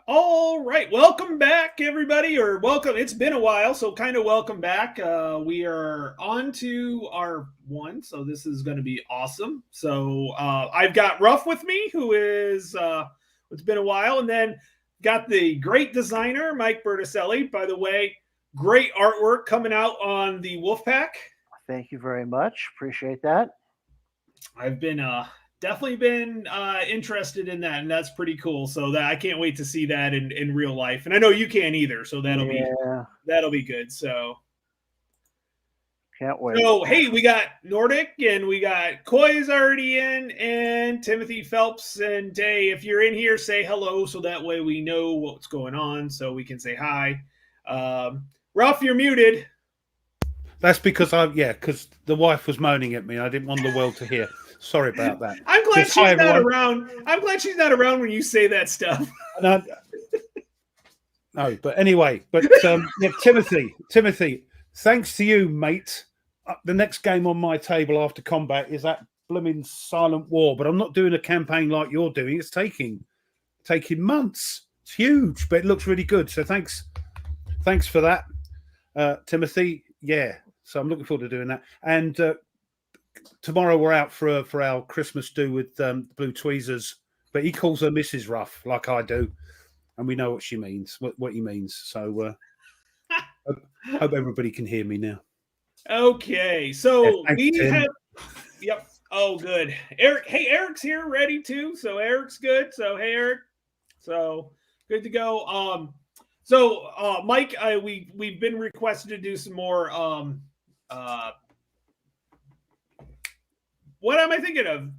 All right, welcome back, everybody, or welcome. It's been a while, so kind of welcome back. We are on to our one, so this is going to be awesome. So I've got Ruff with me, who is it's been a while, and then got the great designer Mike Berticelli. By the way, great artwork coming out on the Wolfpack. Thank you very much. Appreciate that. I've been definitely been interested in that, and that's pretty cool. So that I can't wait to see that in real life, and I know you can't either. So Yeah, that'll be good. can't wait. So hey, we got Nordic and we got Koi's already in, and Timothy Phelps and Day. If you're in here, say hello, so that way we know what's going on, so we can say hi. Ralph, you're muted. That's because the wife was moaning at me. I didn't want the world to hear. Sorry about that. I'm glad Just hi, she's not everyone. around. I'm glad she's not around when you say that stuff. No, no, but anyway, yeah, Timothy, thanks to you, mate. The next game on my table after combat is that blooming Silent War, but I'm not doing a campaign like you're doing. It's taking months. It's huge, but it looks really good. So thanks for that, Timothy. Yeah, so I'm looking forward to doing that. And tomorrow we're out for our Christmas do with the Blue Tweezers, but he calls her Mrs. Ruff like I do, and we know what she means, what he means. So hope everybody can hear me now. Okay, so Yeah, thanks, we Tim. have. Yep. Oh, good. Eric. Hey, Eric's here, ready too. So Eric's good. So hey, Eric. So good to go. Mike, we've been requested to do some more. Uh, what am I thinking of?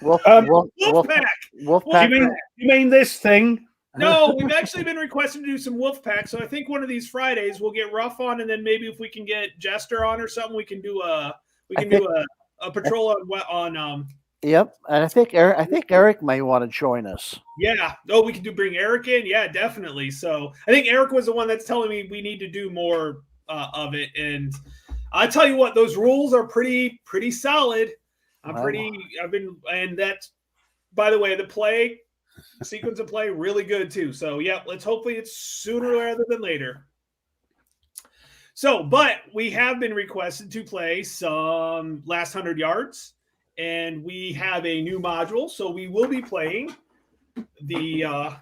Wolf, Um, wolf, wolf, Wolfpack. Wolfpack. You mean this thing? No, we've actually been requested to do some Wolfpack. So I think one of these Fridays we'll get Ruff on, and then maybe if we can get Jester on or something, we can do a patrol on. Yep, and I think Eric may want to join us. Yeah. Oh, we can bring Eric in. Yeah, definitely. So I think Eric was the one that's telling me we need to do more of it. And I tell you what, those rules are pretty solid. Wow. I've been, and that's, by the way, the sequence of play really good too. So yeah, let's hopefully it's sooner rather than later. So, but we have been requested to play some last 100 yards, and we have a new module. So we will be playing the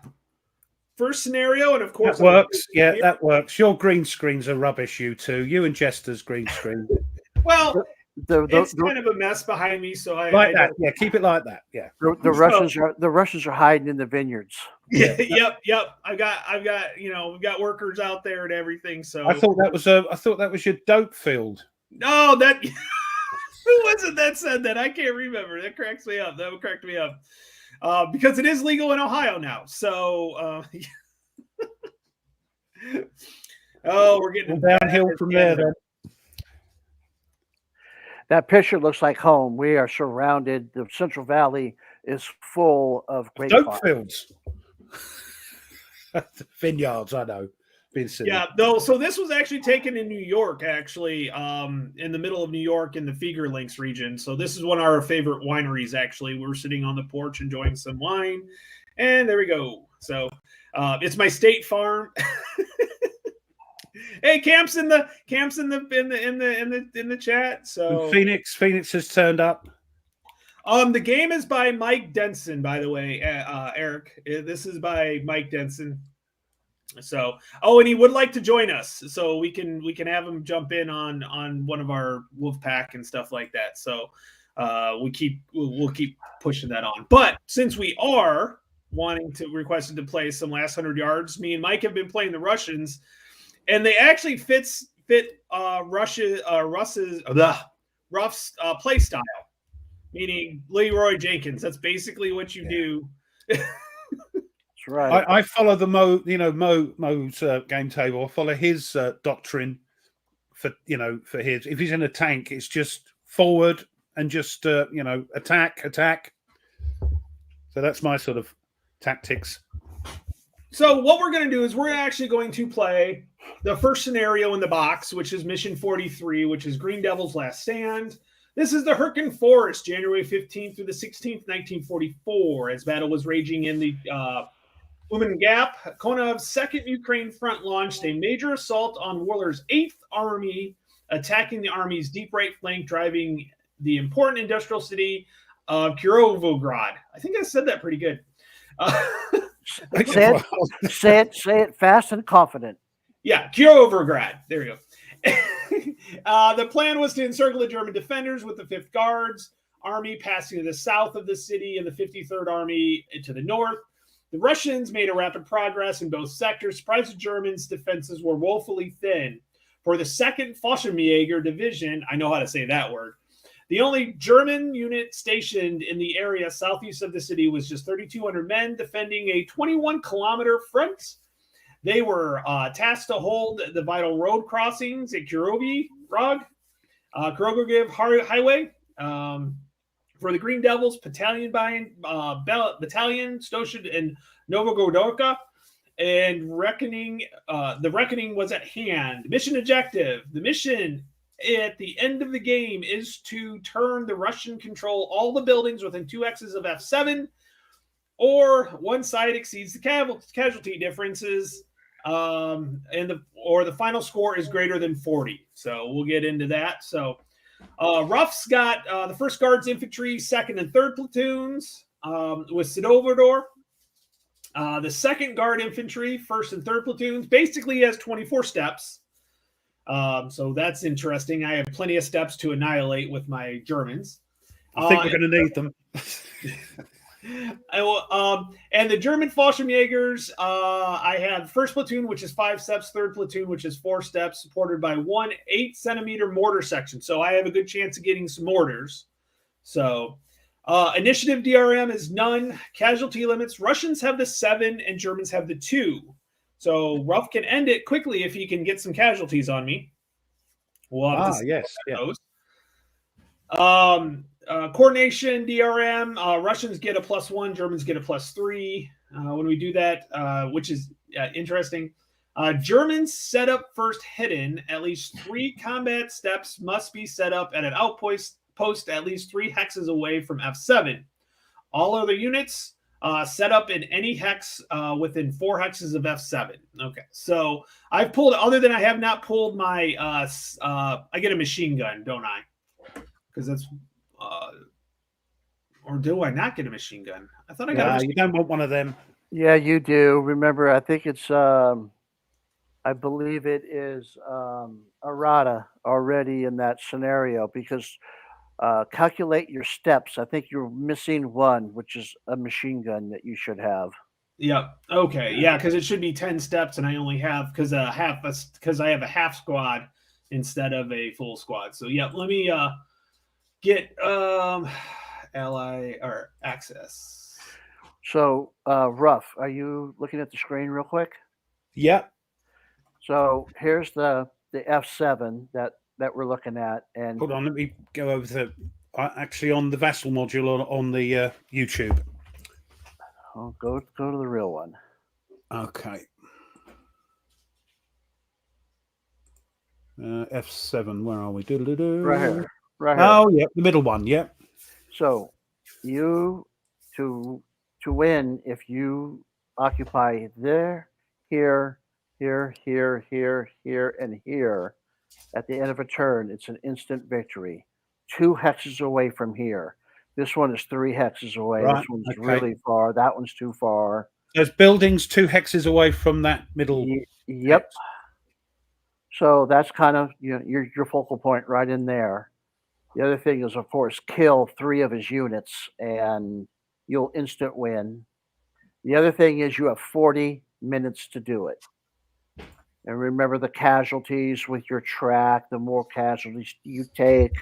first scenario, and of course That works. Yeah, that works. Your green screens are rubbish, you two. You and Chester's green screen. Well, The it's kind of a mess behind me, so Like that. Yeah, keep it like that. Yeah. the Russians are hiding in the vineyards. Yeah, yep. I've got we've got workers out there and everything. So I thought that was your dope field. no, that who was it that said that? I can't remember. That cracks me up. That would crack me up. Because it is legal in Ohio now. So we're getting downhill from there then. That picture looks like home. We are surrounded. The Central Valley is full of Dope grapevine. fields. Vineyards, I know. Being silly. Yeah, no, so this was actually taken in New York, actually, in the middle of New York in the Feger Links region. So this is one of our favorite wineries, actually. We're sitting on the porch enjoying some wine, and there we go. So it's my state farm. Hey, Camp's in the chat. So Phoenix has turned up. the game is by Mike Denson, by the way, Eric. This is by Mike Denson. So, and he would like to join us, so we can have him jump in on one of our Wolfpack and stuff like that. So, we'll keep pushing that on. But since we are requested to play some last 100 yards, me and Mike have been playing the Russians, and they actually fit Ruff's play style, meaning Leroy Jenkins. That's basically what you do. That's right. I follow the Mo's game table. I follow his doctrine for his. If he's in a tank, it's just forward and just attack. So that's my sort of tactics. So what we're going to do is we're actually going to play the first scenario in the box, which is Mission 43, which is Green Devil's Last Stand. This is the Hyrcan Forest, January 15th through the 16th, 1944, as battle was raging in the Uman Gap, Konov's second Ukraine front launched a major assault on Wohler's 8th Army, attacking the Army's deep right flank, driving the important industrial city of Kirovograd. I think I said that pretty good. Say it fast and confident. Yeah, Kirovograd. There you go. The plan was to encircle the German defenders with the 5th Guards Army passing to the south of the city and the 53rd Army to the north. The Russians made a rapid progress in both sectors. Surprised the Germans' defenses were woefully thin. For the 2nd Fallschirmjäger Division, I know how to say that word, the only German unit stationed in the area southeast of the city was just 3,200 men defending a 21-kilometer front. They were tasked to hold the vital road crossings at Kiroviv Highway. For the Green Devils, battalion stationed in Novogorodka, and the reckoning was at hand. Mission objective: the mission at the end of the game is to turn the Russian control all the buildings within 2 X's of F7, or one side exceeds the casualty differences, or the final score is greater than 40. So we'll get into that. So. Ruff's got the 1st Guards Infantry, 2nd and 3rd platoons with Sidovador. The 2nd Guard Infantry, 1st and 3rd platoons, basically has 24 steps. So that's interesting. I have plenty of steps to annihilate with my Germans. I think we're going to need them. And the German Fallschirmjägers, I have 1st platoon, which is 5 steps, 3rd platoon, which is 4 steps, supported by 1 8-centimeter mortar section. So I have a good chance of getting some mortars. So initiative DRM is none. Casualty limits, Russians have the 7 and Germans have the 2. So Ruff can end it quickly if he can get some casualties on me. We'll yes. Yeah. Coordination DRM, Russians get a +1, Germans get a +3 when we do that, which is interesting. Germans set up first hidden. At least 3 combat steps must be set up at an outpost at least 3 hexes away from F7. All other units set up in any hex within 4 hexes of F7. Okay, so I've pulled, other than I have not pulled my, I get a machine gun, don't I? Because that's, or do I not get a machine gun? I thought I got a machine you don't want one of them. Yeah, you do. Remember, I think it's, I believe it is errata already in that scenario, because calculate your steps. I think you're missing one, which is a machine gun that you should have. Yeah. Okay. Yeah, because it should be 10 steps, and I only have because I have a half squad instead of a full squad. So yeah, let me get ally or access. So Ruff, are you looking at the screen real quick? Yeah. So here's the F7 that we're looking at, and hold on, let me go over to actually on the Vassal module on the YouTube. I'll go to the real one. Okay. F7, where are we? Right here. Right here. Oh, yeah, the middle one. Yeah. So you to win, if you occupy there, here, here, here, here, here, and here, at the end of a turn, it's an instant victory. 2 hexes away from here. This one is 3 hexes away. Right, This one's really far. That one's too far. There's buildings 2 hexes away from that middle. Yep. Hex. So that's kind of your focal point right in there. The other thing is, of course, kill 3 of his units and you'll instant win. The other thing is you have 40 minutes to do it. And remember the casualties with your track. The more casualties you take,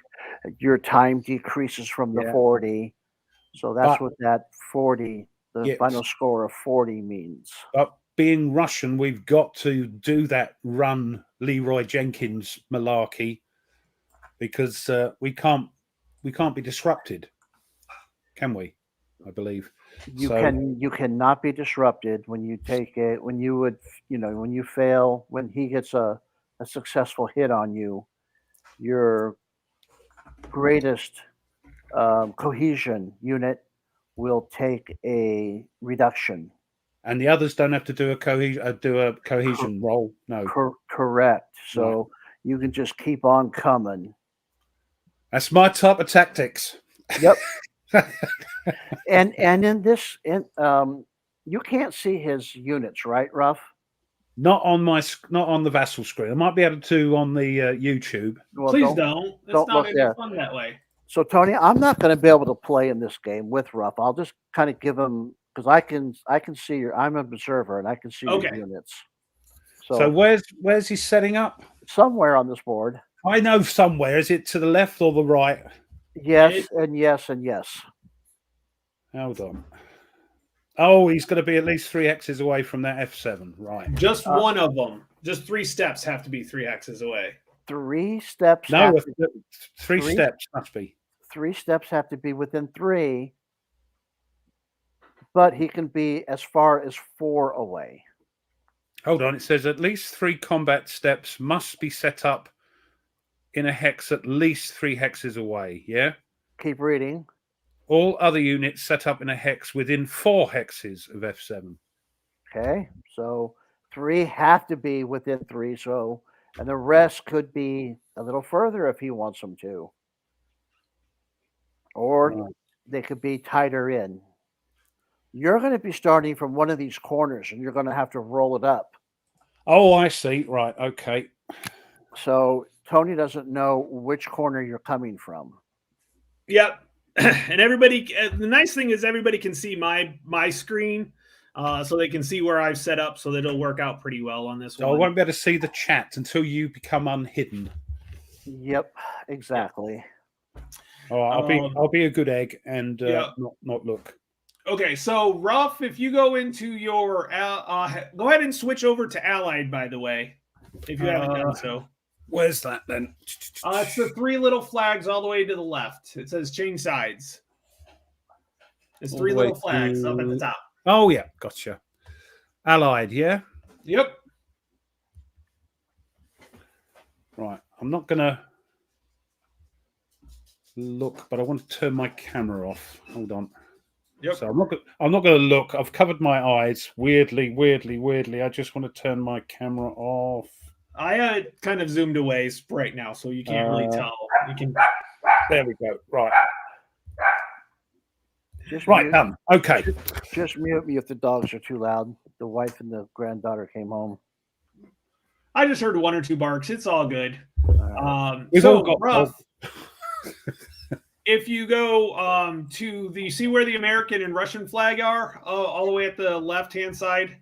your time decreases from the 40. So that's what that 40, the final score of 40 means. But being Russian, we've got to do that run Leroy Jenkins malarkey, because we can't be disrupted, can we? I believe you cannot be disrupted when you take it, when you fail, when he gets a successful hit on you. Your greatest cohesion unit will take a reduction. And the others don't have to do a cohesion roll. No, Correct. So you can just keep on coming. that's my type of tactics. Yep. and in this, you can't see his units, right, Ruff? Not on the Vassal screen. I might be able to on the YouTube. Well, Please don't. It's don't not look any there. fun that way. So Tony, I'm not going to be able to play in this game with Ruff. I'll just kind of give him because I can see your. I'm an observer and I can see your units. So where's he setting up? Somewhere on this board. I know somewhere. Is it to the left or the right? Yes, and yes, and yes. Hold on. Oh, he's going to be at least 3 hexes away from that F7, right? Just one of them. Just 3 steps have to be 3 hexes away. 3 steps. No, 3 steps must be. 3 steps have to be within 3, but he can be as far as 4 away. Hold on. It says at least 3 combat steps must be set up in a hex at least 3 hexes away. Yeah. Keep reading. All other units set up in a hex within 4 hexes of F7. Okay, so 3 have to be within 3. So, and the rest could be a little further if he wants them to, or they could be tighter in. You're going to be starting from one of these corners, and you're going to have to roll it up. Oh, I see. Right. Okay. So Tony doesn't know which corner you're coming from. Yep. And everybody, the nice thing is everybody can see my screen, so they can see where I've set up, so that it'll work out pretty well on this one. I won't be able to see the chat until you become unhidden. Yep, exactly. All right, I'll be a good egg and not look. Okay, so Ruff, if you go into your go ahead and switch over to Allied, by the way, if you haven't done so. Where's that then? It's the 3 little flags all the way to the left. It says change sides. It's 3 little flags up at the top. Oh, yeah. Gotcha. Allied, yeah? Yep. Right. I'm not going to look, but I want to turn my camera off. Hold on. Yep. So I'm not going to look. I've covered my eyes. Weirdly. I just want to turn my camera off. I kind of zoomed away right now, so you can't really tell. You can. There we go. Right. Just right, mute, done. Okay. Just mute me if the dogs are too loud. The wife and the granddaughter came home. I just heard 1 or 2 barks. It's all good. We've all got Ruff. If you go do you see where the American and Russian flag are? All the way at the left-hand side.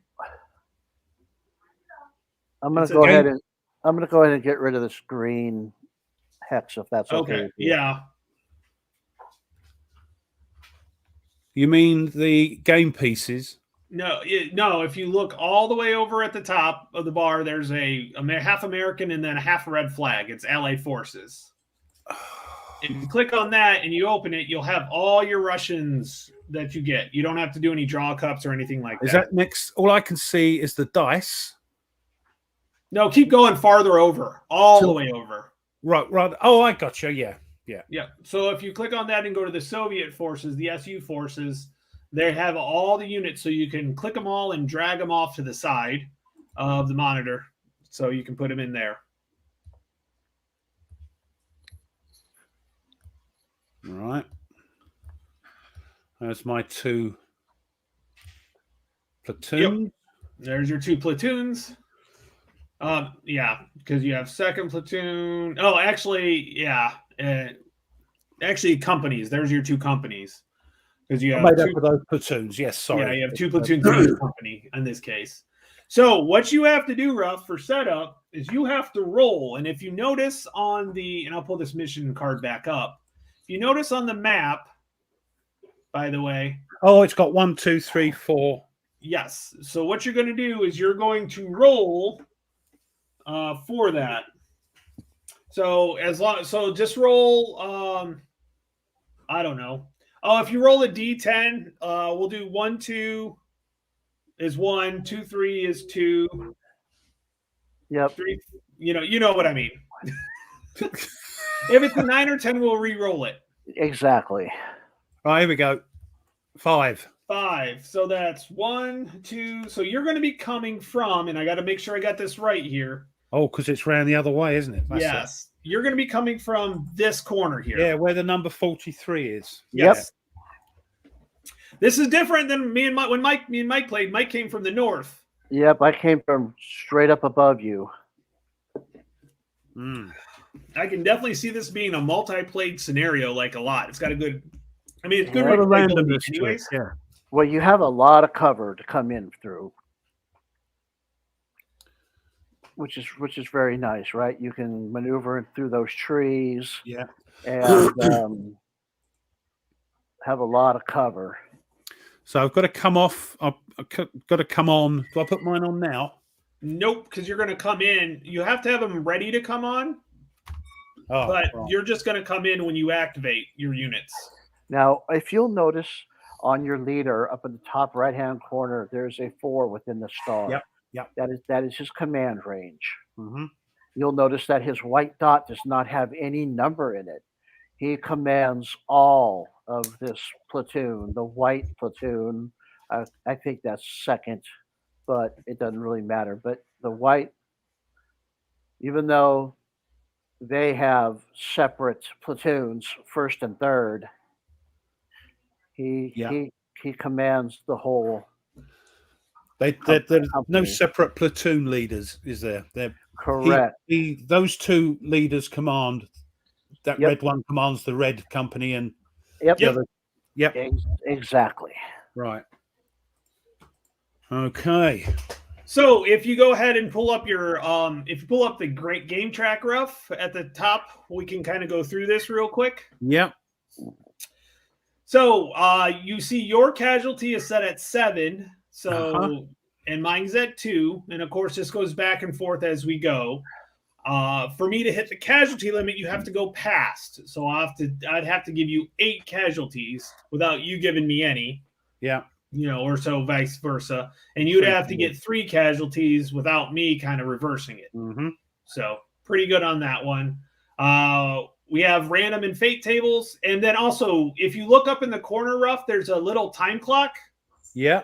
I'm going to go ahead and get rid of this green hex if that's okay. Okay. Yeah. You mean the game pieces? No. If you look all the way over at the top of the bar, there's a half American and then a half red flag. It's Allied forces. If you click on that and you open it, you'll have all your Russians that you get. You don't have to do any draw cups or anything like that. Is that next? All I can see is the dice. No, keep going farther over, all the way over. Right. Oh, I got you. Yeah. So if you click on that and go to the Soviet forces, the SU forces, they have all the units, so you can click them all and drag them off to the side of the monitor, so you can put them in there. All right. There's my 2 platoons. Yep. There's your 2 platoons. Because you have 2nd platoon. Oh, actually, yeah. Actually, companies. There's your 2 companies. Because you have made up of those platoons. Yes, sorry. Yeah, you have 2 platoons in each company in this case. So what you have to do, Ruff, for setup is you have to roll. And if you notice on and I'll pull this mission card back up. If you notice on the map, by the way. Oh, it's got 1, 2, 3, 4. Yes. So what you're going to do is you're going to roll for that. So just roll. I don't know. Oh, if you roll a D10, we'll do 1, 2 is 1, 2, 3 is 2. Yep. 3, you know what I mean. If it's a 9 or 10, we'll re-roll it. Exactly. Right, here we go. 5. 5. So that's 1, 2. So you're going to be coming from, and I got to make sure I got this right here. Oh, because it's round the other way, isn't it? That's Yes. You're going to be coming from this corner here. Yeah, where the number 43 is. Yes. This is different than me and Mike played. Mike came from the north. Yep, I came from straight up above you. Mm. I can definitely see this being a multi-played scenario, like a lot. It's got a good. I mean, it's good A lot of replayability randomness to it. anyways. Yeah. Well, you have a lot of cover to come in through, which is very nice, right? You can maneuver through those trees. Yeah. And have a lot of cover. So I've got to come off. I've got to come on. Do I put mine on now? Nope, because you're going to come in. You have to have them ready to come on, Oh, but right. you're just going to come in when you activate your units. Now, if you'll notice on your leader up in the top right-hand corner, there's a 4 within the star. Yep. That is his command range. Mm-hmm. You'll notice that his white dot does not have any number in it. He commands all of this platoon, the white platoon. I think that's second, but it doesn't really matter. But the white, even though they have separate platoons, first and third, he commands the whole. There's no separate platoon leaders, is there? They're Correct. Those two leaders command. That Yep. red one commands the red company, and Yep. the other. Yep. Exactly. Right. Okay. So if you go ahead and pull up your if you pull up the Great Game Track rough at the top, we can kind of go through this real quick. Yep. So you see your casualty is set at 7. So and mine's at 2, and of course this goes back and forth as we go. For me to hit the casualty limit, you have to go past. So I'd have to give you 8 casualties without you giving me any. Yeah. Or so vice versa. And you'd have to get 3 casualties without me kind of reversing it. Mm-hmm. So pretty good on that one. We have random and fate tables. And then also, if you look up in the corner rough, there's a little time clock. Yeah.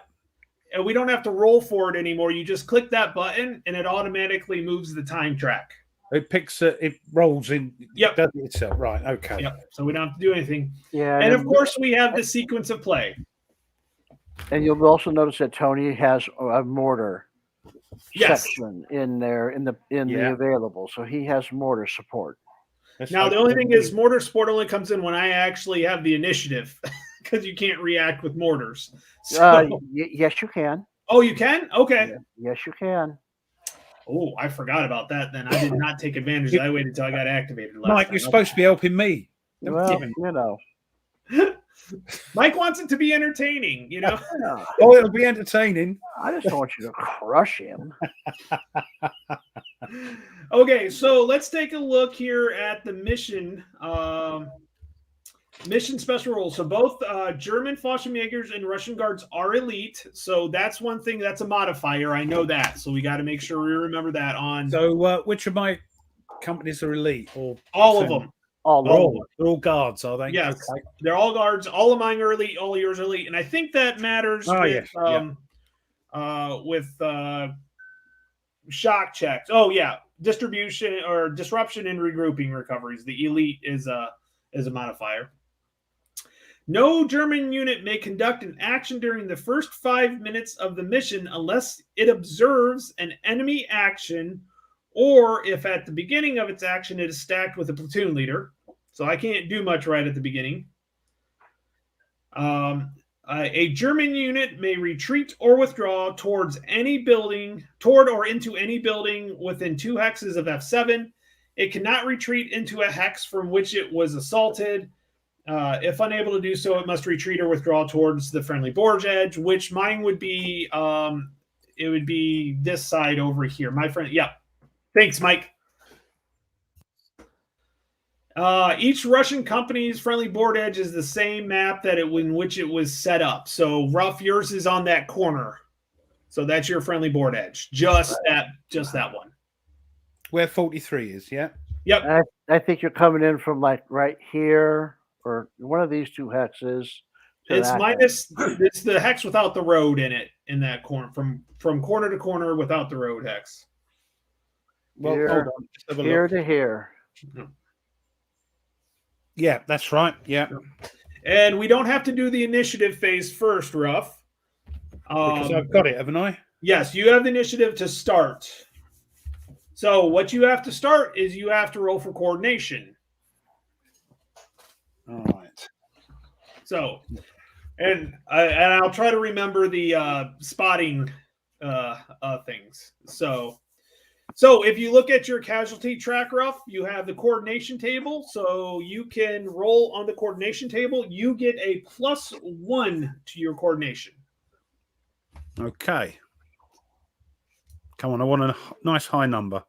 And we don't have to roll for it anymore. You just click that button and it automatically moves the time track. It picks it. It rolls in. Yep. Does it itself. Right. Okay. Yep. So we don't have to do anything. Yeah. And of course, we have the sequence of play. And you'll also notice that Tony has a mortar Yes. section in there in the available, so he has mortar support. Now the only thing is, mortar support only comes in when I actually have the initiative, because you can't react with mortars. So, Yes, you can. oh, you can? Okay. Yes, you can. Oh, I forgot about that. Then I did not take advantage. I waited until I got activated. Mike, you're supposed to be helping me. Well, Mike wants it to be entertaining, Oh, it'll be entertaining. I just don't want you to crush him. Okay, so let's take a look here at the mission. Mission special rules. So both German Fallschirmjägers and Russian Guards are elite. So that's one thing. That's a modifier. I know that. So we got to make sure we remember that on. So which of my companies are elite? Or all of them. They're all guards, are they? Yes. Okay. They're all guards. All of mine are elite. All of yours are elite. And I think that matters with shock checks. Oh, yeah. Distribution or disruption and regrouping recoveries. The elite is a modifier. No German unit may conduct an action during the first 5 minutes of the mission unless it observes an enemy action, or if at the beginning of its action it is stacked with a platoon leader. So I can't do much right at the beginning. A German unit may retreat or withdraw towards any building, toward or into any building within 2 hexes of F7. It cannot retreat into a hex from which it was assaulted. If unable to do so, it must retreat or withdraw towards the friendly board's edge, which mine would be, it would be this side over here. My friend, yeah. Thanks, Mike. Each Russian company's friendly board edge is the same map that in which it was set up. So rough, yours is on that corner. So that's your friendly board edge. Just that one. Where 43 is, yeah? Yep. I think you're coming in from like right here or one of these 2 hexes It's that minus. It's the hex without the road in it in that corner from corner to corner without the road hex. Well, Here- hold on. Just have a here look. to here. Yeah, that's right. Yeah, And we don't have to do the initiative phase first, Ruff. because I've got it, haven't I? Yes, you have the initiative to start. So what you have to start is you have to roll for coordination. All right. So, and I'll try to remember the spotting things. So if you look at your casualty track, Ruff, you have the coordination table. So you can roll on the coordination table. You get a +1 to your coordination. Okay. Come on, I want a nice high number.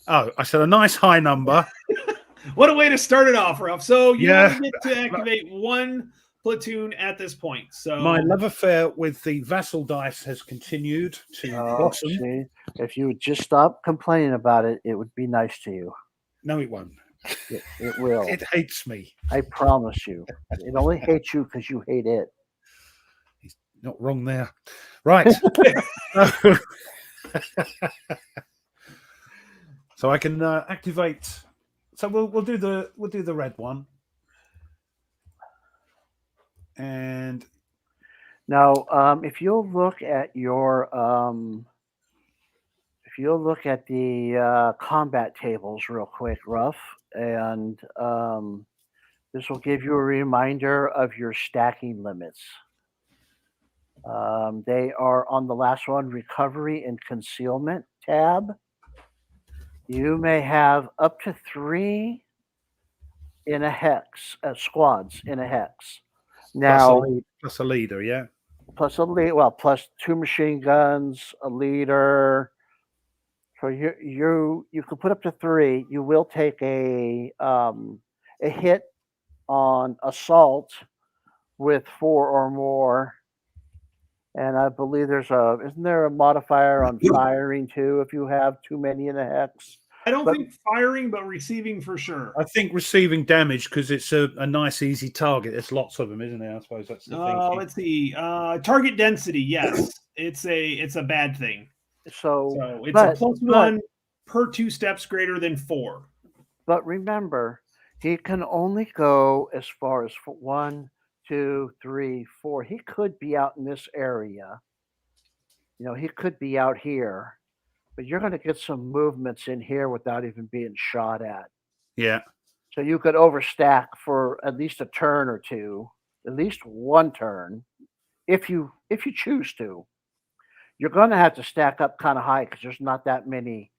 Oh, I said a nice high number. What a way to start it off, Ruff. So you Yeah. only get to activate one platoon at this point. So My love affair with the vassal dice has continued to blossom. See, if you would just stop complaining about it, it would be nice to you. No, it won't. It will. It hates me. I promise you. It only hates you because you hate it. Not wrong there. Right. So I can activate. So we'll do the red one. And Now, if you'll look at your the combat tables real quick, Ruff, and this will give you a reminder of your stacking limits. They are on the last one, recovery and concealment tab. You may have up to 3 in a hex, squads in a hex. Now, plus a leader, yeah. plus a lead, well, plus 2 machine guns, a leader. So you can put up to 3. You will take a hit on assault with 4 or more. And I believe isn't there a modifier on firing too if you have too many in a hex? I don't But- think firing, but receiving for sure. I think receiving damage because it's a nice, easy target. There's lots of them, isn't there? I suppose that's the thing. Let's see. Target density, yes. It's a bad thing. So So it's but- a +1 per 2 steps greater than 4. But remember, he can only go as far as 1, 2, 3, 4. He could be out in this area. He could be out here, but you're going to get some movements in here without even being shot at. Yeah. So you could overstack for at least a turn or two, at least one turn, if you choose to. You're going to have to stack up kind of high because there's not that many,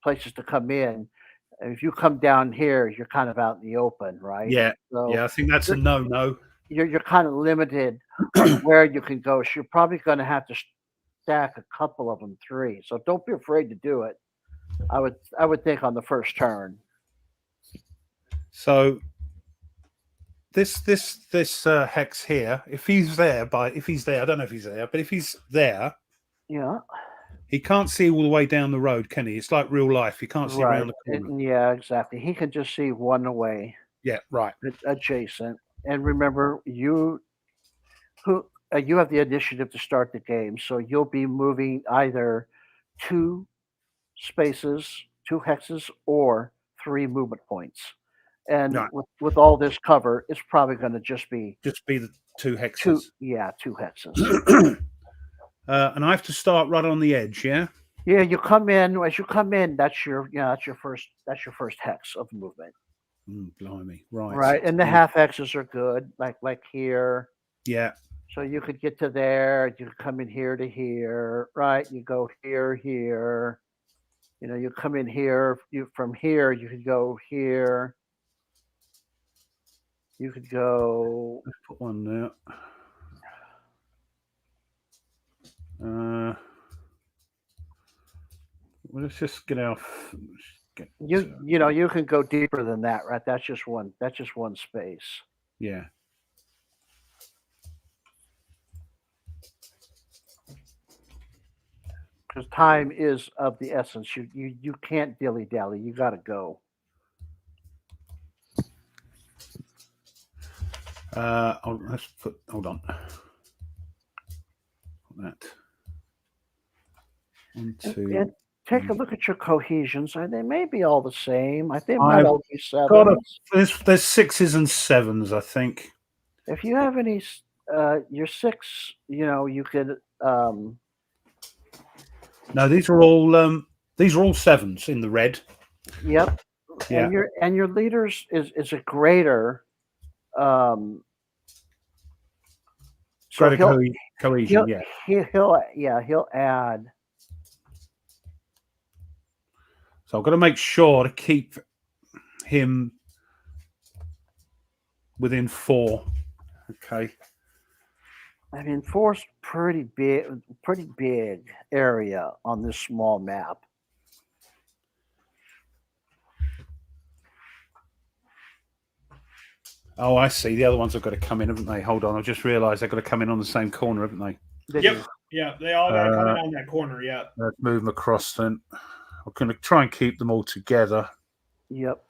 places to come in. And if you come down here, you're kind of out in the open, right? Yeah. So Yeah. I think that's a no. you're kind of limited where you can go. So you're probably going to have to stack a couple of them 3. So don't be afraid to do it. I would think on the first turn. So this hex here, if he's there, I don't know if he's there, but if he's there, Yeah. he can't see all the way down the road, can he? It's like real life. He can't see around the corner. Yeah, exactly. He can just see one away, Yeah, right. adjacent. And remember, you have the initiative to start the game, so you'll be moving either 2 spaces, 2 hexes, or 3 movement points. And Right. with all this cover, it's probably going to just be Just be the 2 2 hexes. hexes. And I have to start right on the edge, yeah? Yeah, as you come in, that's your first hex of movement. Blimey. Right. Right. And the half hexes are good, like here. Yeah. So you could get to there, you could come in here to here, right? You go here, here. You come in here, from here, you could go here. You could go Let's put one there. Well, let's just get off. you can go deeper than that, right? That's just one space. Yeah. Because time is of the essence. You can't dilly dally. You got to go. Let's put. Hold on. That. 1, 2. And take a look at your cohesions. They may be all the same. I think it I've might all be got sevens. there's 6s and 7s, I think. If you have any, your 6, you could. No, these are all 7s in the red. Yep. Yeah. And your leaders is a greater. So Greater cohesion. Yeah. He'll add. So I've got to make sure to keep him within 4. Okay. I mean, 4's pretty big area on this small map. Oh, I see. The other ones have got to come in, haven't they? Hold on. I've just realised they've got to come in on the same corner, haven't they? Yep. Yeah, they all got to come in on that corner. Yeah. Let's move them across then. I'm going to try and keep them all together. Yep.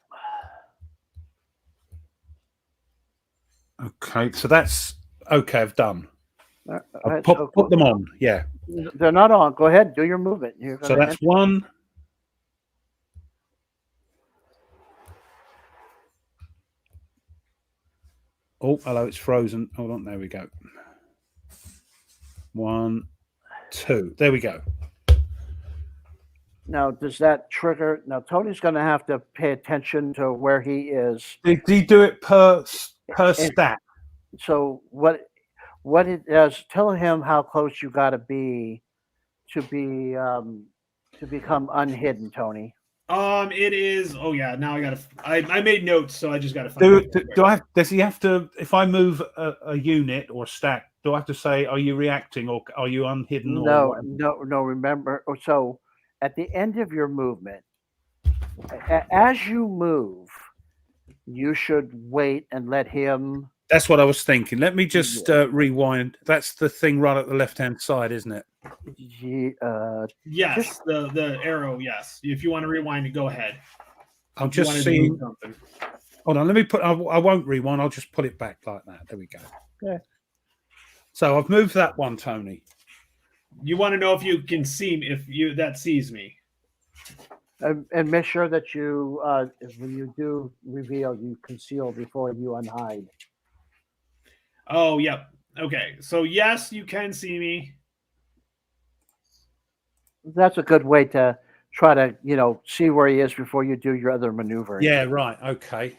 Okay, so that's okay. I've done. I'll So put them on. Yeah. they're not on. Go ahead, do your movement. So that's 1. Oh, hello, it's frozen. Hold on, there we go. 1, 2. There we go. Now, does that trigger? Now, Tony's going to have to pay attention to where he is. Did he do it per stat? So what it does? Tell him how close you got to be to become unhidden, Tony. It is. Oh yeah. Now I gotta. I made notes, so I just gotta find. Does he have to? If I move a unit or a stack, do I have to say, "Are you reacting or are you unhidden?" No. Remember. So at the end of your movement, as you move, you should wait and let him. That's what I was thinking. Let me just rewind. That's the thing right at the left-hand side, isn't it? Yes, the arrow. Yes. If you want to rewind it, go ahead. I'm just seeing. Hold on. Let me put. I won't rewind. I'll just put it back like that. There we go. Okay. So I've moved that one, Tony. You want to know if you can see me, if that sees me. And make sure that you, when you do reveal, you conceal before you unhide. Oh, yep. Okay. So yes, you can see me. That's a good way to try to, see where he is before you do your other maneuver. Yeah, right. Okay.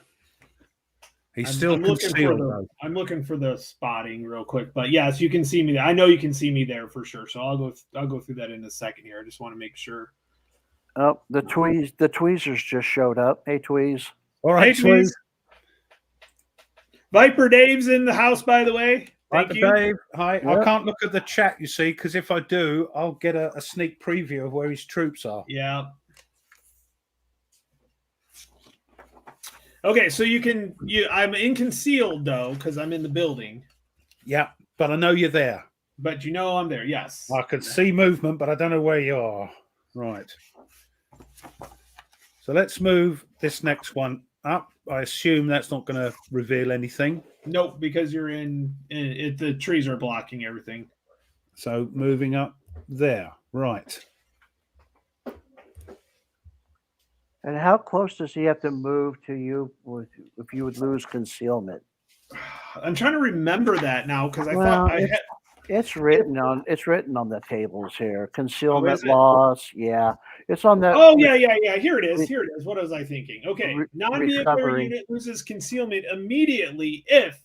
He's still concealed. I'm looking for the spotting real quick, but yes, you can see me there. I know you can see me there for sure. So I'll go through that in a second here. I just want to make sure. Oh, the tweezers just showed up. Hey, Tweez. All right, hey, Tweez. Viper Dave's in the house, by the way. Thank you. Dave. Hi. Yep. I can't look at the chat, you see, because if I do, I'll get a sneak preview of where his troops are. Yeah. Okay, so I'm in concealed though, because I'm in the building. Yeah, but I know you're there. But I'm there, yes. I can see movement, but I don't know where you are. Right. So let's move this next one up. I assume that's not going to reveal anything. Nope, because you're in it. The trees are blocking everything. So moving up there. Right. And how close does he have to move to you if you would lose concealment? I'm trying to remember that now because I thought I had. It's written on the tables here. Concealment loss. Yeah. It's on the. Oh, yeah. Here it is. What was I thinking? Okay. Non-vehicular unit loses concealment immediately if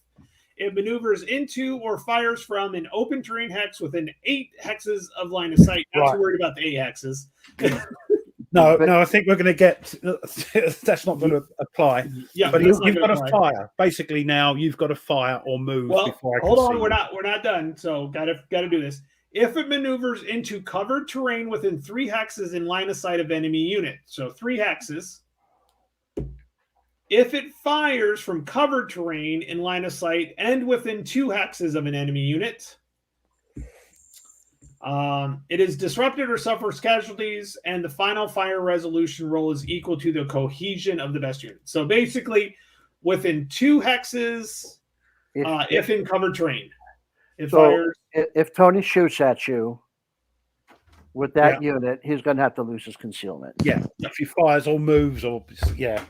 it maneuvers into or fires from an open terrain hex within 8 hexes of line of sight. Not too worried about the 8 hexes. No, I think we're going to get. That's not going to apply. Yeah, but you've got to fire. Basically, now you've got to fire or move before I can hold on. see We're not done. So got to do this. If it maneuvers into covered terrain within 3 hexes in line of sight of enemy unit, so 3 hexes. If it fires from covered terrain in line of sight and within 2 hexes of an enemy unit. It is disrupted or suffers casualties, and the final fire resolution roll is equal to the cohesion of the best unit. So basically, within 2 hexes if in covered terrain. If So fires, if Tony shoots at you with that unit, he's going to have to lose his concealment. Yeah, if he fires or moves or yeah.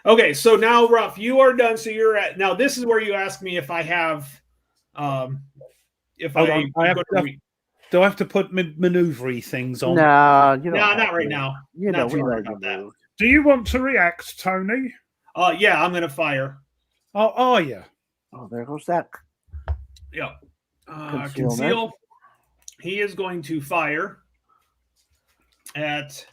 okay. So now, Ruff, you are done. So you're at now. This is where you ask me if I have, if Hold I, on, I have go to- to re- Do I have to put maneuvery things on? No, you don't. no, have not right to. now. You Not know, too we know worried you about that. moved. Do you want to react, Tony? Yeah, I'm gonna fire. Oh, are you? Oh, there goes that. Yeah. Concealment. Conceal. He is going to fire at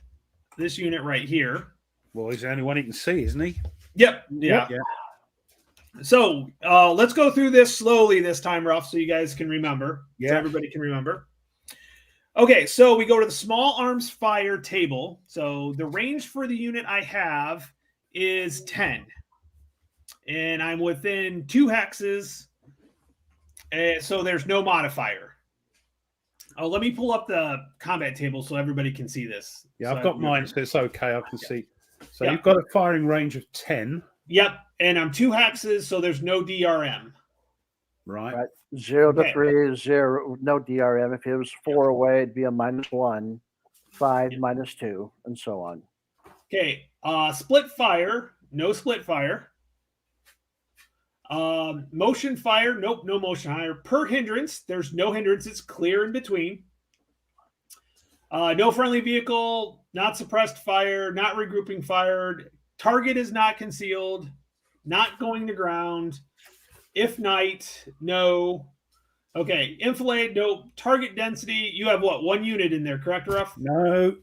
this unit right here. Well, he's the only one he can see, isn't he? Yep. Yeah. Yeah. So let's go through this slowly this time, Ruff, so you guys can remember. So Yeah. everybody can remember. Okay, so we go to the small arms fire table. So the range for the unit I have is 10. And I'm within 2 hexes. So there's no modifier. Oh, let me pull up the combat table so everybody can see this. Yeah, So I've got mine, so it's okay. I can see. So Yeah. you've got a firing range of 10, Yep, and I'm 2 hexes, so there's no DRM. right? Right. 0 to Okay. 3 is 0, no DRM. If it was 4 away, it'd be a -1, 5 -2, and so on. Okay, split fire, no split fire. Motion fire, nope, no motion fire. Per hindrance, there's no hindrance, it's clear in between. No friendly vehicle, not suppressed fire, not regrouping fired. Target is not concealed, not going to ground. If night, no. Okay, enfilade, no. Target density, you have what? 1 unit in there, correct, Ruff? No,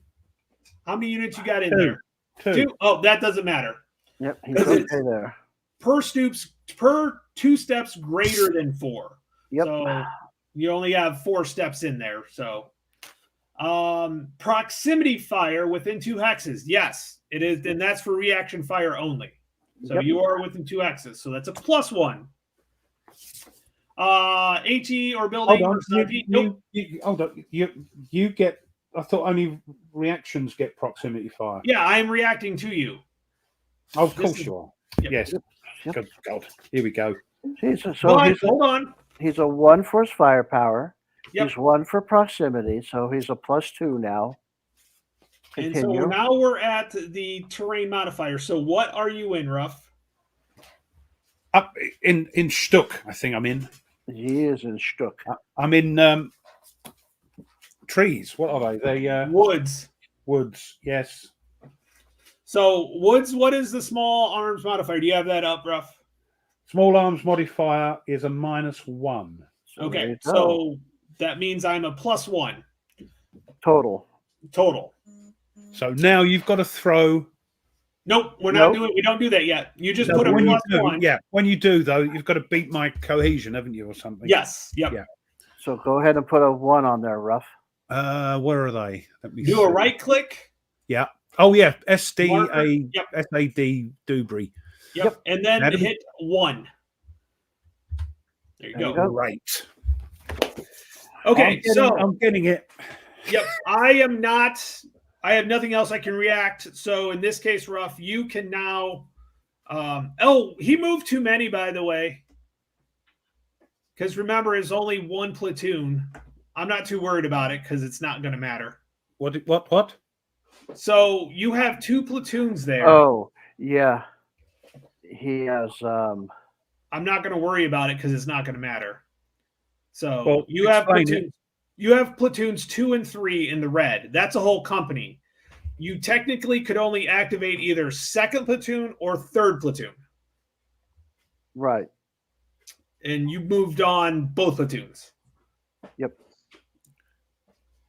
How many units you got in 2. there? 2. 2? Oh, that doesn't matter. Yep, he's Because okay it's- there. Per 2 steps greater than 4. Yep. So you only have 4 steps in there. So proximity fire within 2 hexes. Yes, it is. And that's for reaction fire only. So Yep. you are within 2 hexes. So that's a +1. HE or building. Hold on. Versus IP. Nope. Hold on. You get. I thought only reactions get proximity fire. Yeah, I am reacting to you. Oh, of This course is- you are. Yep. Yes. Yep. Good God. Here we go. Hold on. He's a 1 for his firepower. Yep. He's 1 for proximity, so he's a +2 now. And so Continue. now we're at the terrain modifier. So what are you in, Ruff? Up in Stuck, I think I'm in. He is in Stuck. I'm in trees. What are they? They Woods. woods. Yes. So Woods, what is the small arms modifier? Do you have that up, Ruff? Small arms modifier is a -1. So there Okay, you go. so that means I'm a +1 total. total. So now you've got to throw. Nope, we're not Nope. doing. We don't do that yet. You just No, put a when you do, +1. yeah, when you do though, you've got to beat my cohesion, haven't you, or something? Yes. Yep. Yeah. So go ahead and put a 1 on there, Ruff. Where are they? Let me Do see. a right click. Oh yeah, SDA Marker. Yep. SAD Dewberry. Yep. And then That'd be- hit 1. There you There you go. go. Great. Okay, so I'm getting it. yep, I am not. I have nothing else I can react. So in this case, Ruff, you can now. He moved too many, by the way. Because remember, it's only 1 platoon. I'm not too worried about it because it's not going to matter. What? So you have 2 platoons there. Oh, yeah. He has I'm not going to worry about it because it's not going to matter. So Well, you have explain it. platoons. You have platoons 2 and 3 in the red. That's a whole company. You technically could only activate either 2nd platoon or 3rd platoon, right. and you moved on both platoons.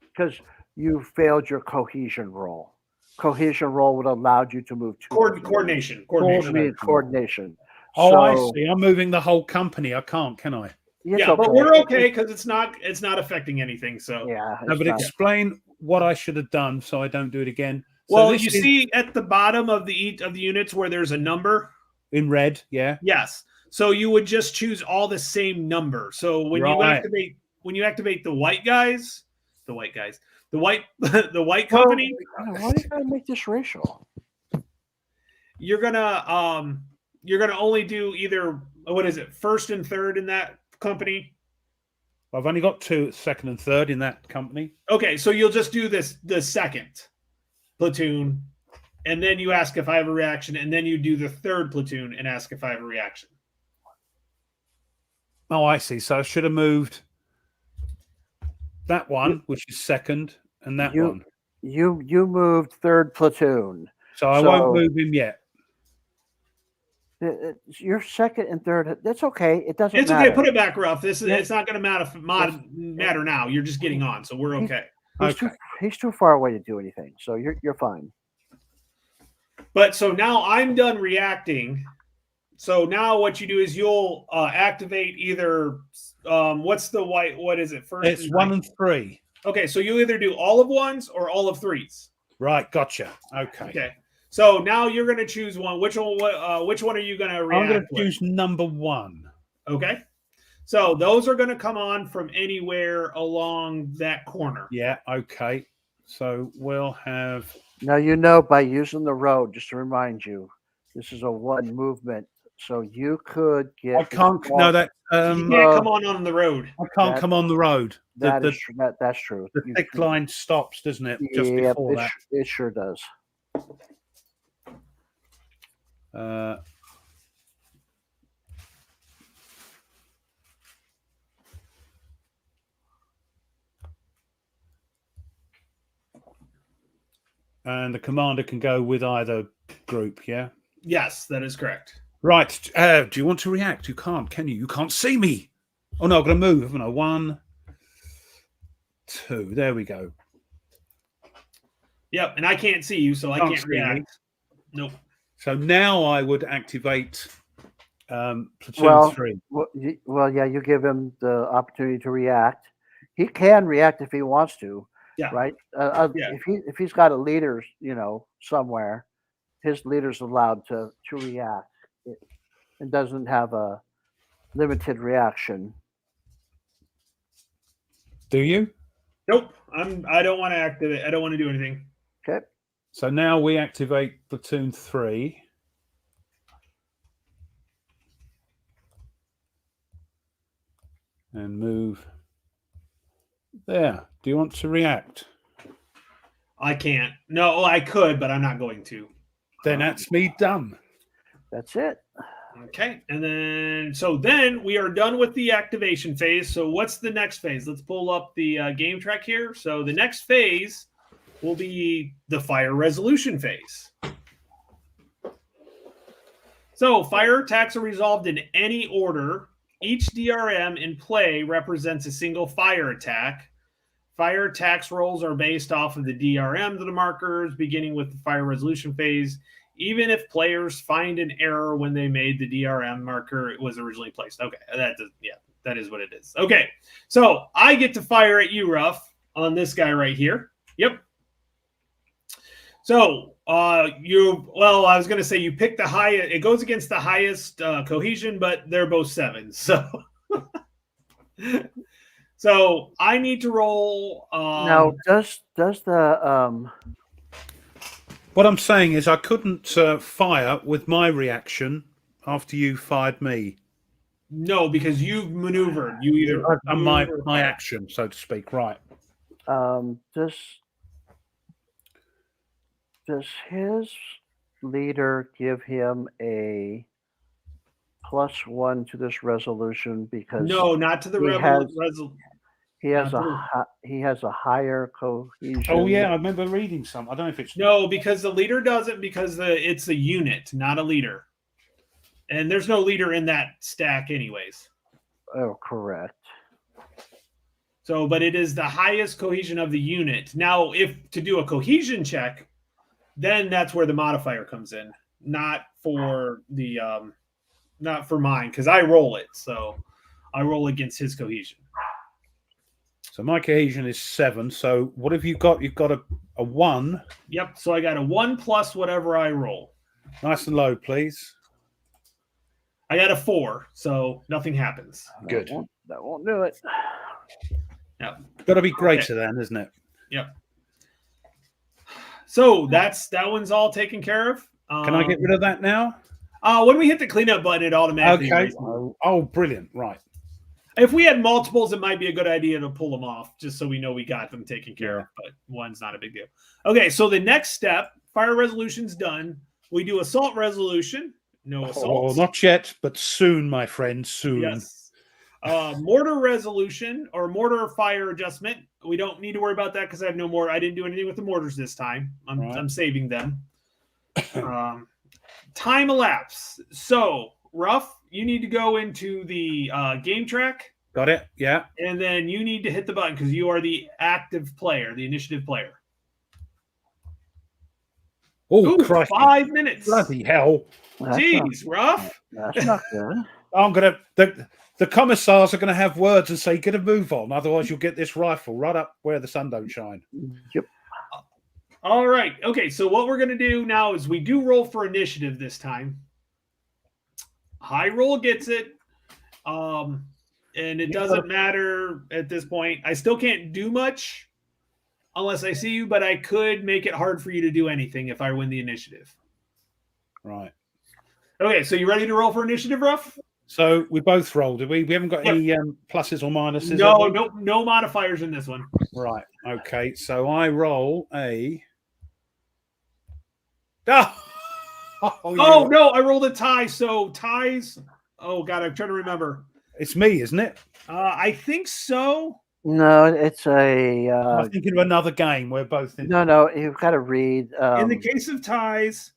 Because you failed your cohesion roll. Cohesion roll would have allowed you to move 2. Coordination. Coordination. Oh, So, I see. I'm moving the whole company. I can't, can I? it's Yeah, but okay. we're okay because it's not affecting anything. So Yeah. No, it's but not- explain what I should have done so I don't do it again. So well, this you is see at the bottom of the units where there's a number. in red, yeah. Yes. So you would just choose all the same number. So when Right. you activate the white white Well, company, why do you gotta make this racial? you're gonna only do either what is it? First and third in that company. I've only got 2, second and third in that company. Okay, so you'll just do the second platoon, and then you ask if I have a reaction, and then you do the third platoon and ask if I have a reaction. Oh, I see. So I should have moved that one, which is second, and that one. You moved third platoon. So I won't move him yet. Your second and third. That's okay. It doesn't. It's matter. okay. Put it back, Ruff. It's not going to matter now. You're just getting on, so we're okay. He's too far away to do anything, so you're fine. But so now I'm done reacting. So now what you do is you'll activate either what's the white? What is it? First, it's 1 and 3. Okay, so you either do all of 1s or all of 3s. Right, gotcha. Okay. Okay. So now you're going to choose one. Which one are you going to react I'm going to with? choose number 1. Okay. So those are going to come on from anywhere along that corner. Yeah, okay. So we'll have... Now, by using the road, just to remind you, this is a 1 movement. So you could get... I can't... No, that... you can't come on the road. I can't come on the road. That's true. The thick line stops, doesn't it? Just before that. It sure does. And the commander can go with either group, yeah? Yes, that is correct. Right. Do you want to react? You can't, can you? You can't see me. Oh, no, I've got to move, haven't I? 1, 2. There we go. Yep, and I can't see you, so I can't react. Nope. So now I would activate platoon 3. Well, yeah, you give him the opportunity to react. He can react if he wants to. Yeah. Right. Yeah. If he's got a leader, somewhere, his leader's allowed to react. It doesn't have a limited reaction. Do you? Nope. I don't want to activate. I don't want to do anything. Okay. So now we activate platoon 3. And move there. Do you want to react? I can't. No, I could, but I'm not going to. Then that's me done. That's it. Okay. And then we are done with the activation phase. So what's the next phase? Let's pull up the game track here. So the next phase will be the fire resolution phase. So fire attacks are resolved in any order. Each DRM in play represents a single fire attack. Fire attacks rolls are based off of the DRMs of the markers, beginning with the fire resolution phase, even if players find an error when they made the DRM marker it was originally placed. Okay, that is what it is. Okay, so I get to fire at you, Ruff, on this guy right here. Yep. So I was going to say you pick the highest. It goes against the highest cohesion, but they're both 7s. So, so I need to roll. Now, does the What I'm saying is I couldn't fire with my reaction after you fired me. No, because you've maneuvered. You either and my action, so to speak, right? Does his leader give him a +1 to this resolution because no, not to the resolution. He has a higher cohesion. Oh yeah, I remember reading some. I don't know if it's no, because the leader doesn't, because it's a unit, not a leader, and there's no leader in that stack, anyways. Oh, correct. So, but it is the highest cohesion of the unit. Now, if to do a cohesion check, then that's where the modifier comes in, not for the not for mine, because I roll it, so I roll against his cohesion. So my cohesion is 7. So what have you got? You've got a 1. Yep. So I got a 1 plus whatever I roll. Nice and low, please. I got a 4, so nothing happens. Good. That won't do it. Yep. Got to be greater then, isn't it? Yep. So that one's all taken care of. Can I get rid of that now? When we hit the cleanup button, it automatically Okay. erases them. Oh, brilliant. Right. If we had multiples, it might be a good idea to pull them off just so we know we got them taken care of, but one's not a big deal. Okay, so the next step, fire resolution's done. We do assault resolution. No Oh, assaults. not yet, but soon, my friend, soon. Yes. Mortar resolution or mortar fire adjustment. We don't need to worry about that because I have no more. I didn't do anything with the mortars this time. I'm saving them. Time elapse. So, Ruff, you need to go into the game track. Got it? Yeah. And then you need to hit the button because you are the active player, the initiative player. Oh, Ooh, Christ. 5 minutes. Bloody hell. Jeez, Ruff. That's not good. I'm going to... The commissars are going to have words and say, get a move on. Otherwise, you'll get this rifle right up where the sun don't shine. Yep. All right. Okay, so what we're going to do now is we do roll for initiative this time. High roll gets it. And it doesn't matter at this point. I still can't do much unless I see you, but I could make it hard for you to do anything if I win the initiative. Right. Okay, so you ready to roll for initiative, Ruff? So we both rolled, did we? We haven't got any pluses or minuses? No modifiers in this one. Right. Okay. So I roll a... Oh, no, I rolled a tie. So ties... Oh, God, I'm trying to remember. It's me, isn't it? I think so. No, it's a. I'm thinking of another game where both. No, you've got to read. In the case of ties,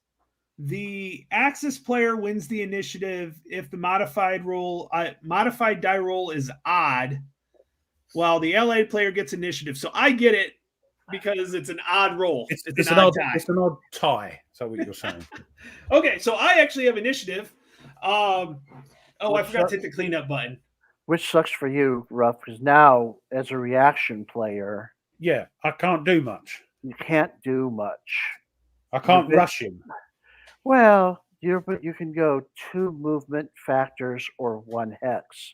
the Axis player wins the initiative if the modified die roll is odd, while the LA player gets initiative. So I get it because it's an odd roll. It's an odd tie. It's an odd tie. Is that what you're saying? Okay, so I actually have initiative. I forgot to hit the cleanup button. Which sucks for you, Ruff, because now as a reaction player, yeah, I can't do much. You can't do much. I can't rush him. Well, you can go 2 movement factors or 1 hex.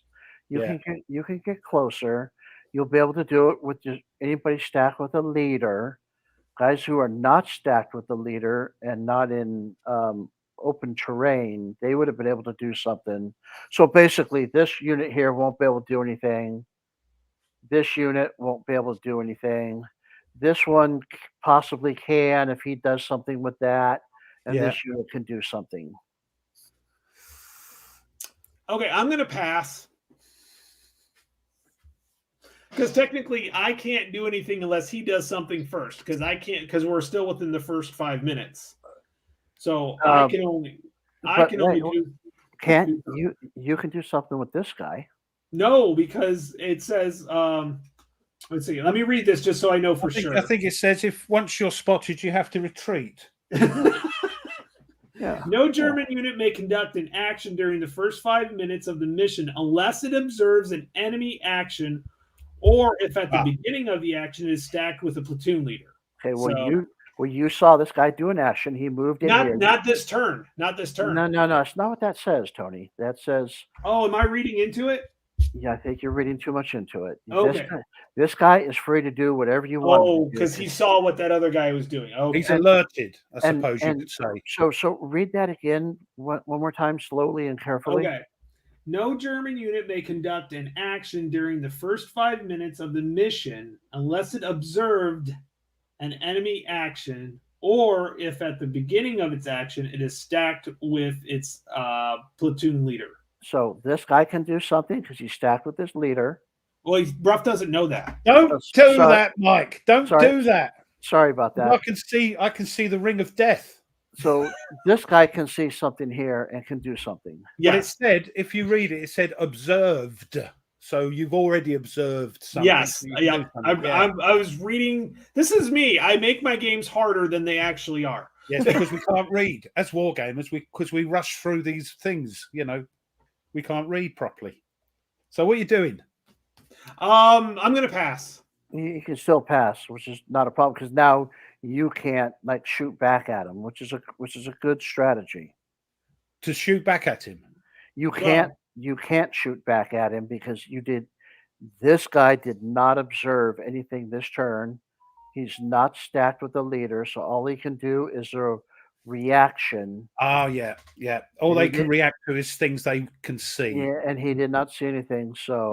You can get closer. You'll be able to do it with just anybody stacked with a leader. Guys who are not stacked with the leader and not in open terrain, they would have been able to do something. So basically, this unit here won't be able to do anything. This unit won't be able to do anything. This one possibly can if he does something with that, and this unit can do something. Okay, I'm going to pass. Because technically, I can't do anything unless he does something first. Because I can't. Because we're still within the first 5 minutes. So I can only do. Can't you can do something with this guy? No, because it says. Let's see. Let me read this just so I know for sure. I think it says if once you're spotted, you have to retreat. No German unit may conduct an action during the first 5 minutes of the mission unless it observes an enemy action, or if at the beginning of the action it is stacked with a platoon leader. Okay, well, you saw this guy do an action. He moved in here. Not this turn. Not this turn. No. It's not what that says, Tony. That says. Oh, am I reading into it? Yeah, I think you're reading too much into it. Okay. This guy is free to do whatever you want. Oh, because he saw what that other guy was doing. Okay. He's alerted, I suppose you could say. So read that again one more time, slowly and carefully. Okay. No German unit may conduct an action during the first 5 minutes of the mission unless it observed an enemy action, or if at the beginning of its action it is stacked with its platoon leader. So this guy can do something because he's stacked with his leader. Well, Ruff doesn't know that. Don't do that, Mike. Don't do that. Sorry about that. I can see the ring of death. So this guy can see something here and can do something. Yeah. But it said, if you read it, it said observed. So you've already observed something. Yes. Yeah. I was reading. This is me. I make my games harder than they actually are. Yes, because we can't read as wargamers. Because we rush through these things. You know, we can't read properly. So what are you doing? I'm going to pass. You can still pass, which is not a problem because now you can't like shoot back at him, which is a good strategy. To shoot back at him. You can't shoot back at him because this guy did not observe anything this turn. He's not stacked with the leader, so all he can do is reaction. Oh, yeah, yeah. All And they he can did- react to is things they can see. Yeah, and he did not see anything. So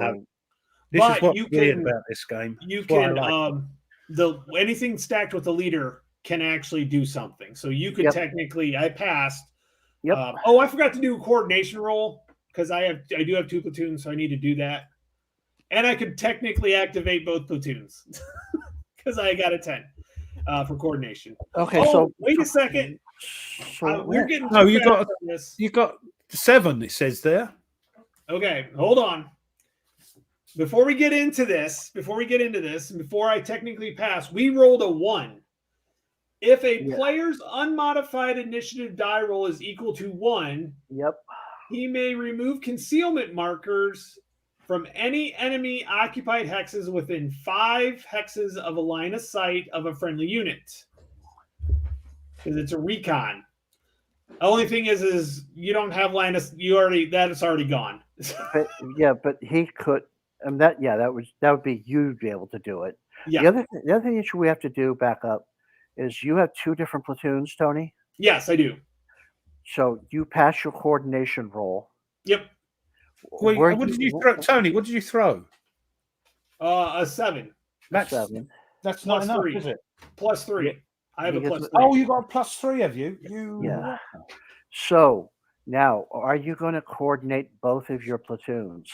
This is But what's you weird can about this game. you It's what I can like. the anything stacked with the leader can actually do something. So you could Yep. technically, I passed. Yep. I forgot to do a coordination roll because I do have 2 platoons, so I need to do that. And I could technically activate both platoons because I got a 10 for coordination. okay, Oh, so wait a second. So We're getting No, too you fast got- on this. You got 7, it says there. Okay, hold on. Before we get into this, and before I technically pass, we rolled a 1. If a Yeah. player's unmodified initiative die roll is equal to 1, Yep. he may remove concealment markers from any enemy occupied hexes within 5 hexes of a line of sight of a friendly unit. Because it's a recon. The only thing is you don't have line of that's already gone. But he could. That would be you'd be able to do it. Yeah. The other thing that we have to do back up is you have 2 different platoons, Tony. Yes, I do. So you pass your coordination roll. Yep. Wait, Where what did you throw, Tony? What did you throw? A 7 That's 7. that's not Plus enough, 3. is it? plus 3. Yeah. I have a Because- plus 3. Oh, you got a +3, have you? Yeah. So now, are you going to coordinate both of your platoons?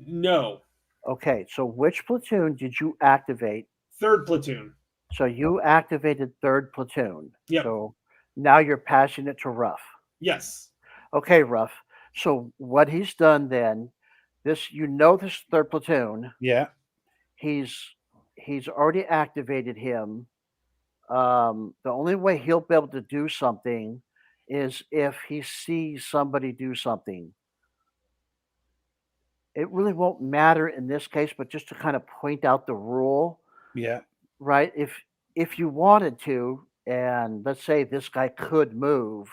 No. Okay. So which platoon did you activate? 3rd platoon. So you activated 3rd platoon. Yep. So now you're passing it to Ruff. Yes. Okay, Ruff. So what he's done then, this 3rd platoon, Yeah. he's already activated him. The only way he'll be able to do something is if he sees somebody do something. It really won't matter in this case, but just to kind of point out the rule, Yeah. right? If you wanted to, and let's say this guy could move,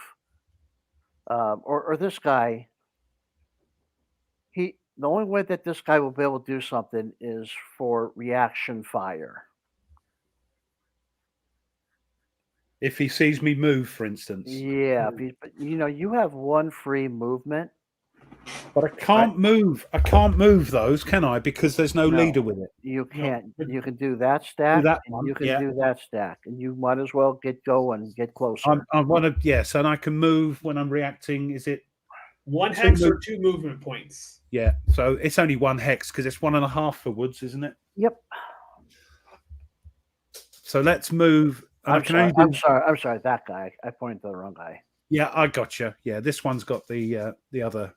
or this guy, the only way that this guy will be able to do something is for reaction fire. If he sees me move, for instance. Yeah, but you have 1 free movement. But I can't move. I can't move those, can I? Because there's no No. leader with it. You can't. but- You can do that stack. that and one, you can yeah. do that stack, and you might as well get going, get closer. I want to, yes, and I can move when I'm reacting. Is it? 1 Two hex or move- 2 movement points. Yeah. So it's only 1 hex because it's 1.5 for Woods, isn't it? Yep. So let's move. And I I'm can sorry. only do, I'm sorry. That guy. I pointed to the wrong guy. yeah, I got you. Yeah, this one's got the other.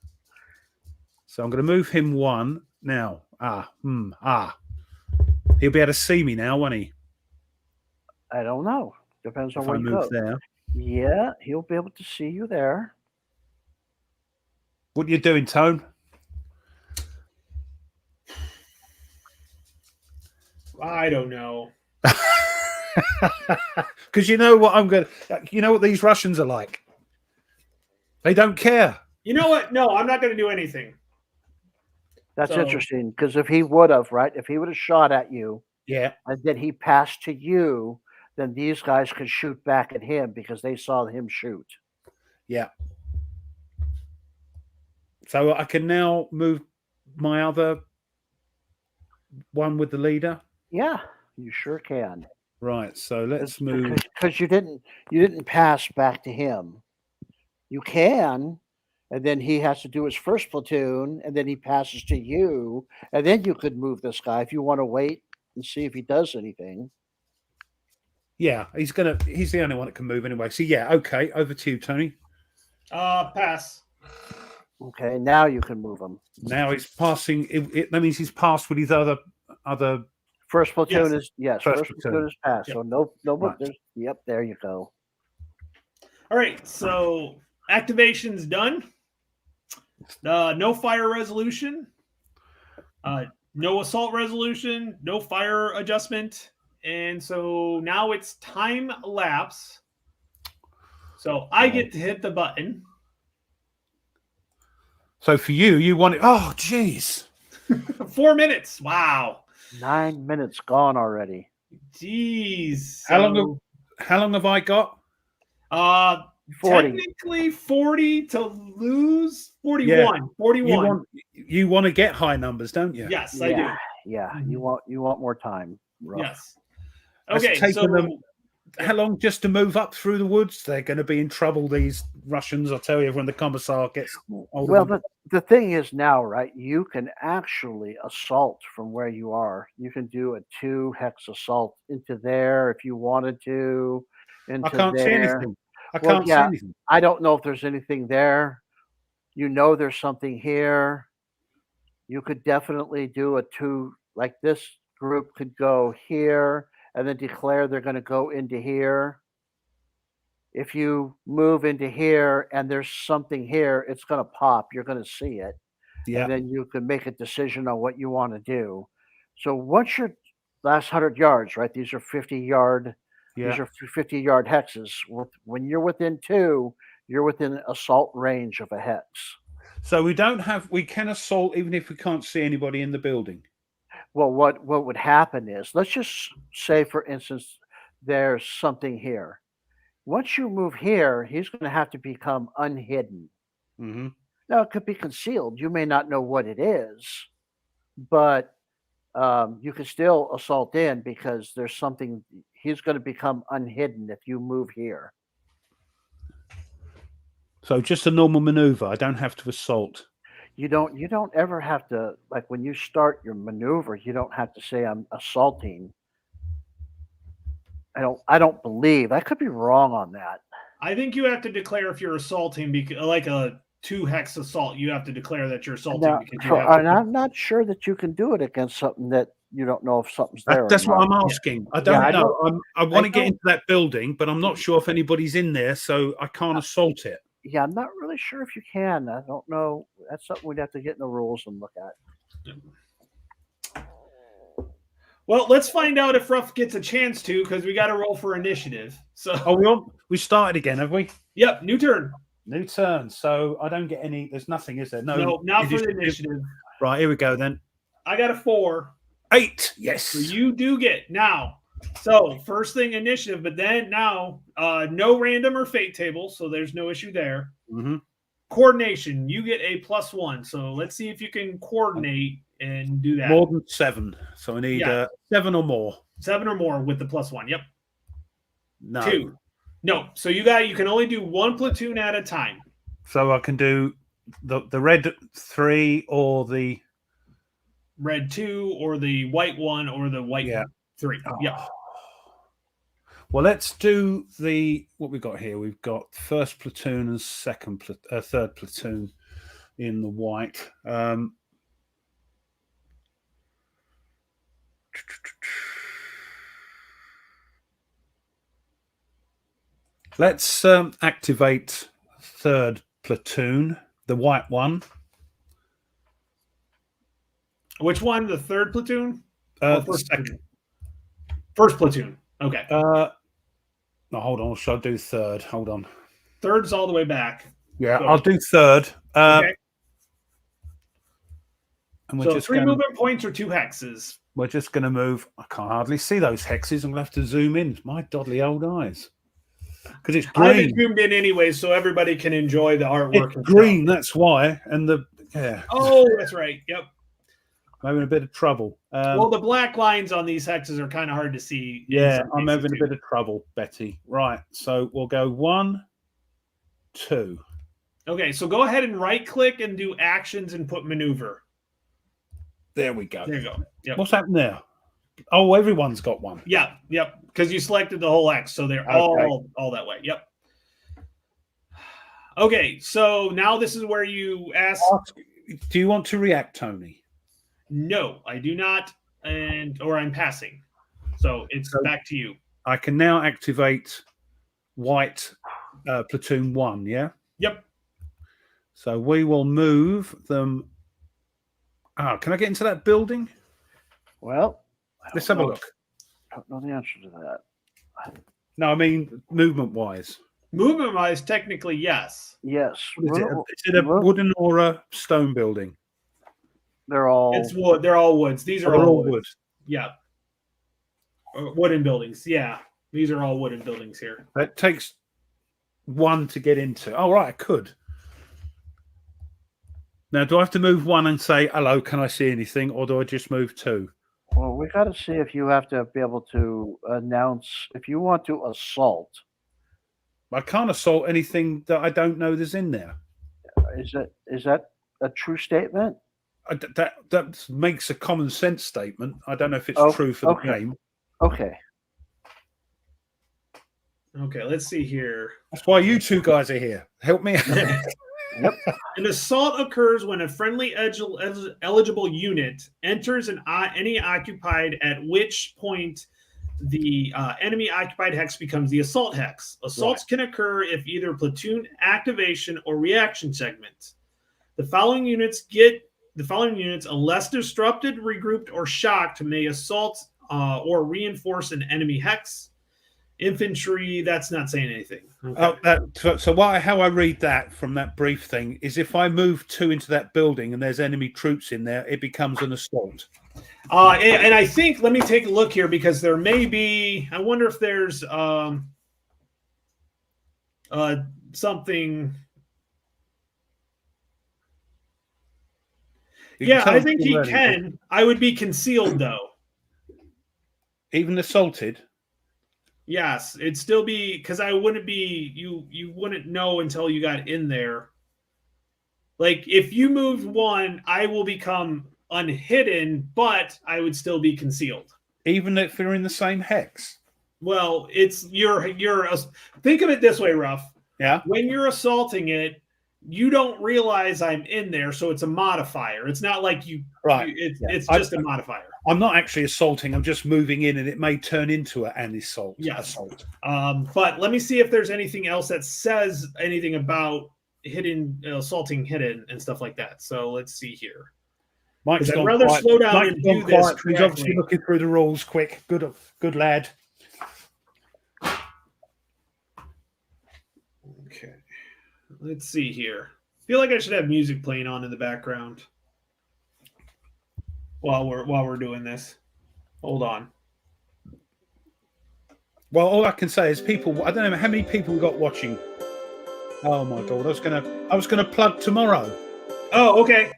So I'm going to move him 1 now. He'll be able to see me now, won't he? I don't know. Depends on If where I you move go. there. Yeah, he'll be able to see you there. What are you doing, Tone? I don't know. Because you know what you know what these Russians are like. They don't care. You know what? No, I'm not going to do anything. That's So- interesting because if he would have, right, if he would have shot at you Yeah. and then he passed to you, then these guys could shoot back at him because they saw him shoot. Yeah. So I can now move my other one with the leader. Yeah, you sure can. Right. So let's move. Because you didn't pass back to him. You can, and then he has to do his first platoon, and then he passes to you, and then you could move this guy if you want to wait and see if he does anything. Yeah, he's the only one that can move anyway. So yeah, okay. Over to you, Tony. Pass. Okay, now you can move him. Now he's passing. That means he's passed with his other. First platoon Yes. is yes. First First platoon. platoon is passed. Yep. So no. Right. Yep, there you go. All right. So activation's done. No fire resolution. No assault resolution. No fire adjustment. And so now it's time lapse. So I get to hit the button. So for you want it. Oh, jeez. 4 minutes. Wow. 9 minutes gone already. Jeez. How long have I got? 40. Technically 40 to lose 41. Yeah. 41. You want to get high numbers, don't you? Yes, I do. Yeah, Mhm. you want more time. Ruff. Yes. It's Okay, taken so them how long just to move up through the woods? They're going to be in trouble, these Russians. I'll tell you, when the commissar gets older. Well, the thing is now, right? You can actually assault from where you are. You can do a 2-hex assault into there if you wanted to. Into I can't see there. anything. I Well, can't see yeah. anything. I don't know if there's anything there. You know, there's something here. You could definitely do a 2, like this group could go here and then declare they're going to go into here. If you move into here and there's something here, it's going to pop. You're going to see it. Yeah. And then you can make a decision on what you want to do. So once your last 100 yards, right? These are 50-yard. Yeah. These are 50-yard hexes. When you're within 2, you're within assault range of a hex. So we can assault even if we can't see anybody in the building. Well, what would happen is, let's just say, for instance, there's something here. Once you move here, he's going to have to become unhidden. Mm-hmm. Now, it could be concealed. You may not know what it is, but you can still assault in because there's something. He's going to become unhidden if you move here. So just a normal maneuver. I don't have to assault. You don't ever have to, like, when you start your maneuver, you don't have to say I'm assaulting. I don't believe. I could be wrong on that. I think you have to declare if you're assaulting, because like a 2-hex assault, you have to declare that you're assaulting. Now, Because you have and I'm not sure that you can do it against something that you don't know if something's there. That's or what not. I'm asking. I don't know. I want to get don't- into that building, but I'm not sure if anybody's in there, so I can't assault it. Yeah, I'm not really sure if you can. I don't know. That's something we'd have to get in the rules and look at. Well, let's find out if Ruff gets a chance to, because we got to roll for initiative. So, We started again, have we? Yep, new turn. New turn. So I don't get any. There's nothing, is there? No, not for the initiative. Right, here we go then. I got a 4. 8. Yes. So you do get now. So first thing initiative, but then now no random or fate table, so there's no issue there. Mm-hmm. Coordination, you get a +1. So let's see if you can coordinate and do that. More than 7. So I need 7 or more. 7 or more with the +1. Yep. No. 2. No. So you can only do 1 platoon at a time. So I can do the red 3 or the red 2 or the white 1 or the white 3. Oh. Yep. Well, let's do what we've got here. We've got first platoon and third platoon in the white. Let's activate third platoon, the white one. Which one? The third platoon? First second. Platoon? First platoon. Okay. No, hold on. Shall I do third? Hold on. Third's all the way back. Yeah, I'll do third. Okay. And we're So just 3 movement points or 2 hexes. We're just going to move. I can't hardly see those hexes. I'm going to have to zoom in. My dodly old eyes. Because it's I have green. it zoomed in anyway, so everybody can enjoy the artwork. It's green, that's why. And Oh, that's right. Yep. I'm having a bit of trouble. Well, the black lines on these hexes are kind of hard to see. Yeah, I'm having a bit of trouble, Betty. Right, so we'll go 1, 2. Okay, so go ahead and right-click and do actions and put maneuver. There we go. There you go. Yep. What's happened there? Oh, everyone's got one. Yep. Because you selected the whole X, so they're all that way. Yep. Okay, so now this is where you ask. Do you want to react, Tony? No, I do not, or I'm passing. So it's back to you. I can now activate white platoon 1. Yeah. Yep. So we will move them. Can I get into that building? Well, let's have a look. I don't know the answer to that. No, I mean movement-wise. Movement-wise, technically, yes. Yes. Is it a wooden or a stone building? It's wood. They're all woods. These are all wood. Yeah. Wooden buildings. Yeah. These are all wooden buildings here. That takes one to get into. Oh, right, I could. Now, do I have to move one and say, hello, can I see anything? Or do I just move two? Well, we got to see if you have to be able to announce if you want to assault. I can't assault anything that I don't know there's in there. Is that a true statement? That makes a common sense statement. I don't know if it's Oh, true for the okay. game. Okay. Okay, let's see here. That's why you two guys are here. Help me out. Yep. An assault occurs when a friendly eligible unit enters any occupied, at which point the enemy occupied hex becomes the assault hex. Assaults can occur if either platoon activation or reaction segment. The following units, unless disrupted, regrouped, or shocked, may assault or reinforce an enemy hex. Infantry, that's not saying anything. Okay. How I read that from that brief thing is if I move two into that building and there's enemy troops in there, it becomes an assault. And I think, let me take a look here, because there may be, I wonder if there's something. Yeah, I think he can. I would be concealed, though. Even assaulted? Yes, it'd still be, because I wouldn't be, you wouldn't know until you got in there. Like, if you moved one, I will become unhidden, but I would still be concealed. Even if you're in the same hex? Well, it's you're think of it this way, Ruff. Yeah. When you're assaulting it, you don't realize I'm in there, so it's a modifier. It's not like you. Right. It's just a modifier. I'm not actually assaulting. I'm just moving in, and it may turn into an assault. Yes. Assault. But let me see if there's anything else that says anything about hidden assaulting hidden and stuff like that. So let's see here. Mike's I'd rather slow down and do this correctly. He's obviously looking through the rules quick. Good lad. Okay. Let's see here. I feel like I should have music playing on in the background while we're doing this. Hold on. Well, all I can say is people. I don't know how many people we got watching. Oh my god! I was gonna plug tomorrow. Oh, okay.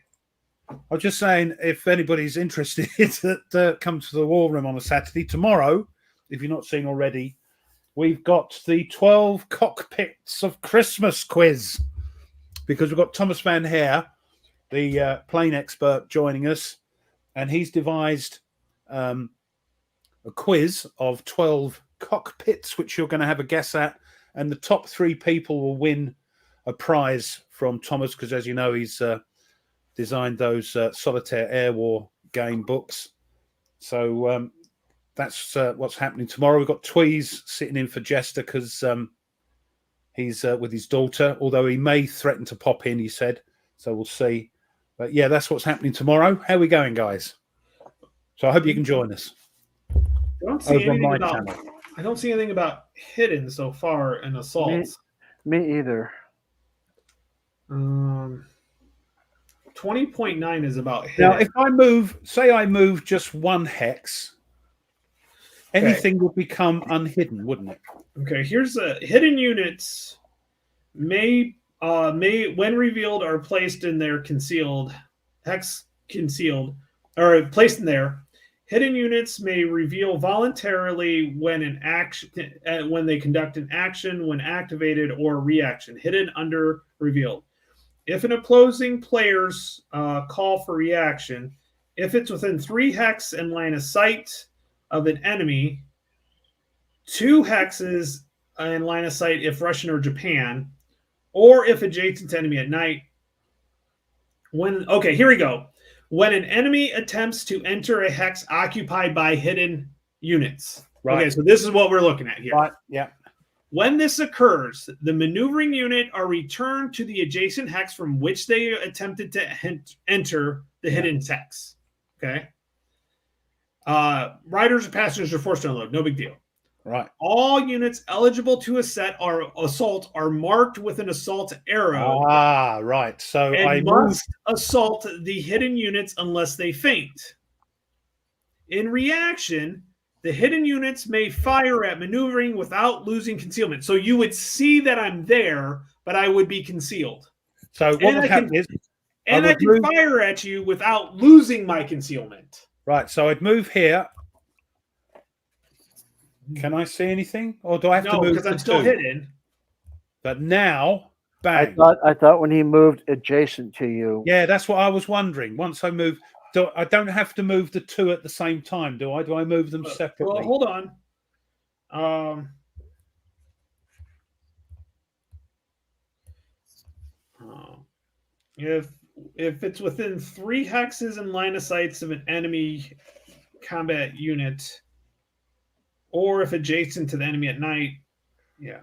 I was just saying, if anybody's interested, that come to the War Room on a Saturday tomorrow. If you're not seeing already, we've got the 12 Cockpits of Christmas quiz, because we've got Thomas Van Hare, the plane expert, joining us, and he's devised a quiz of 12 cockpits, which you're going to have a guess at, and the top 3 people will win a prize from Thomas, because as you know, he's designed those Solitaire Air War game books. So that's what's happening tomorrow. We've got Tweez sitting in for Jester because he's with his daughter, although he may threaten to pop in, he said. So we'll see. But yeah, that's what's happening tomorrow. How are we going, guys? So I hope you can join us. I don't see anything about hidden so far in assaults. Me either. 20.9 is about hidden. Now, if I move just one hex, anything would become unhidden, wouldn't it? Okay, here's hidden units may when revealed are placed in their hex concealed or placed in there. Hidden units may reveal voluntarily when they conduct an action, when activated, or reaction. Hidden under revealed. If an opposing player's call for reaction, if it's within 3 hex and line of sight of an enemy, 2 hexes in line of sight if Russian or Japan, or if adjacent to enemy at night. Here we go. When an enemy attempts to enter a hex occupied by hidden units. Right. Okay, so this is what we're looking at here. Right, yeah. When this occurs, the maneuvering unit are returned to the adjacent hex from which they attempted to enter the hidden hex. Okay. Riders or passengers are forced to unload. No big deal. Right. All units eligible to assault are marked with an assault arrow. Ah, right. So and I must assault the hidden units unless they faint. In reaction, The hidden units may fire at maneuvering without losing concealment. So you would see that I'm there, but I would be concealed. So what And would I happen can- is, And I would can move- fire at you without losing my concealment. right, so I'd move here. Can I see anything? Or do I have to No, move because the I'm still 2? hidden. But now, I bang. thought when he moved adjacent to you. Yeah, that's what I was wondering. Once I move, I don't have to move the 2 at the same time, do I? Do I move them separately? Well, hold on. If it's within 3 hexes and line of sights of an enemy combat unit, or if adjacent to the enemy at night, yeah.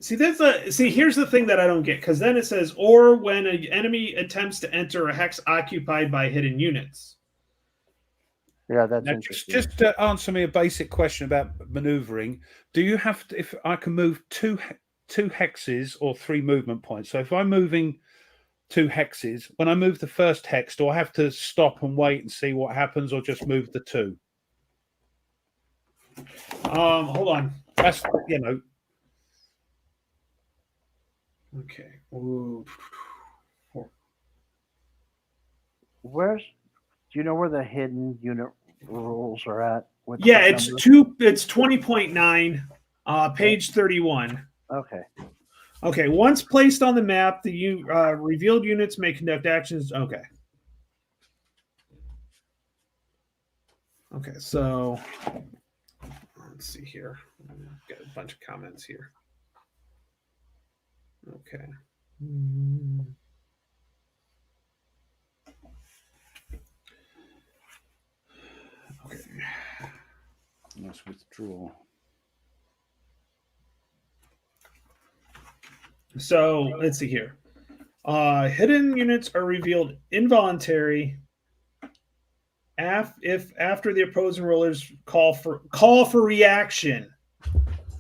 Here's the thing that I don't get, because then it says, or when an enemy attempts to enter a hex occupied by hidden units. Yeah, that's Now, interesting. just to answer me a basic question about maneuvering, do you have to, if I can move two hexes or 3 movement points? So if I'm moving 2 hexes, when I move the first hex, do I have to stop and wait and see what happens, or just move the 2? Hold on. That's, Okay. Ooh. Do you know where the hidden unit rules are at? With Yeah, the it's numbers? It's 20.9, page 31. Okay. Okay, once placed on the map, the revealed units may conduct actions. Okay. Okay, so let's see here. I've got a bunch of comments here. Okay. Okay. let's withdraw. So let's see here. Hidden units are revealed involuntary if after the opposing rollers call for reaction.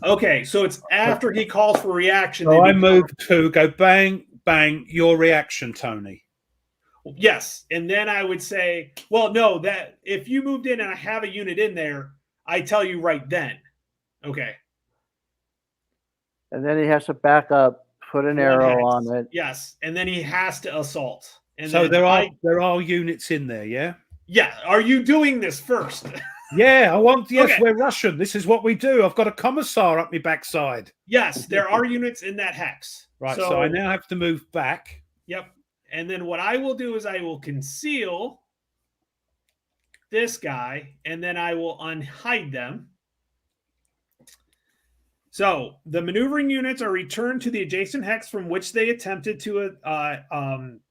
Okay, so it's after he calls for reaction. So I move 2, go bang, bang, your reaction, Tony. Yes, and then I would say, well, no, that if you moved in and I have a unit in there, I tell you right then. Okay. And then he has to back up, put an arrow on it. Yes, and then he has to assault. And So then there are units in there, yeah? Yeah. Are you doing this first? Yeah, yes, Okay. We're Russian. This is what we do. I've got a commissar up my backside. Yes, there are units in that hex. Right, so I now have to move back. Yep. And then what I will do is I will conceal this guy, and then I will unhide them. So the maneuvering units are returned to the adjacent hex from which they attempted to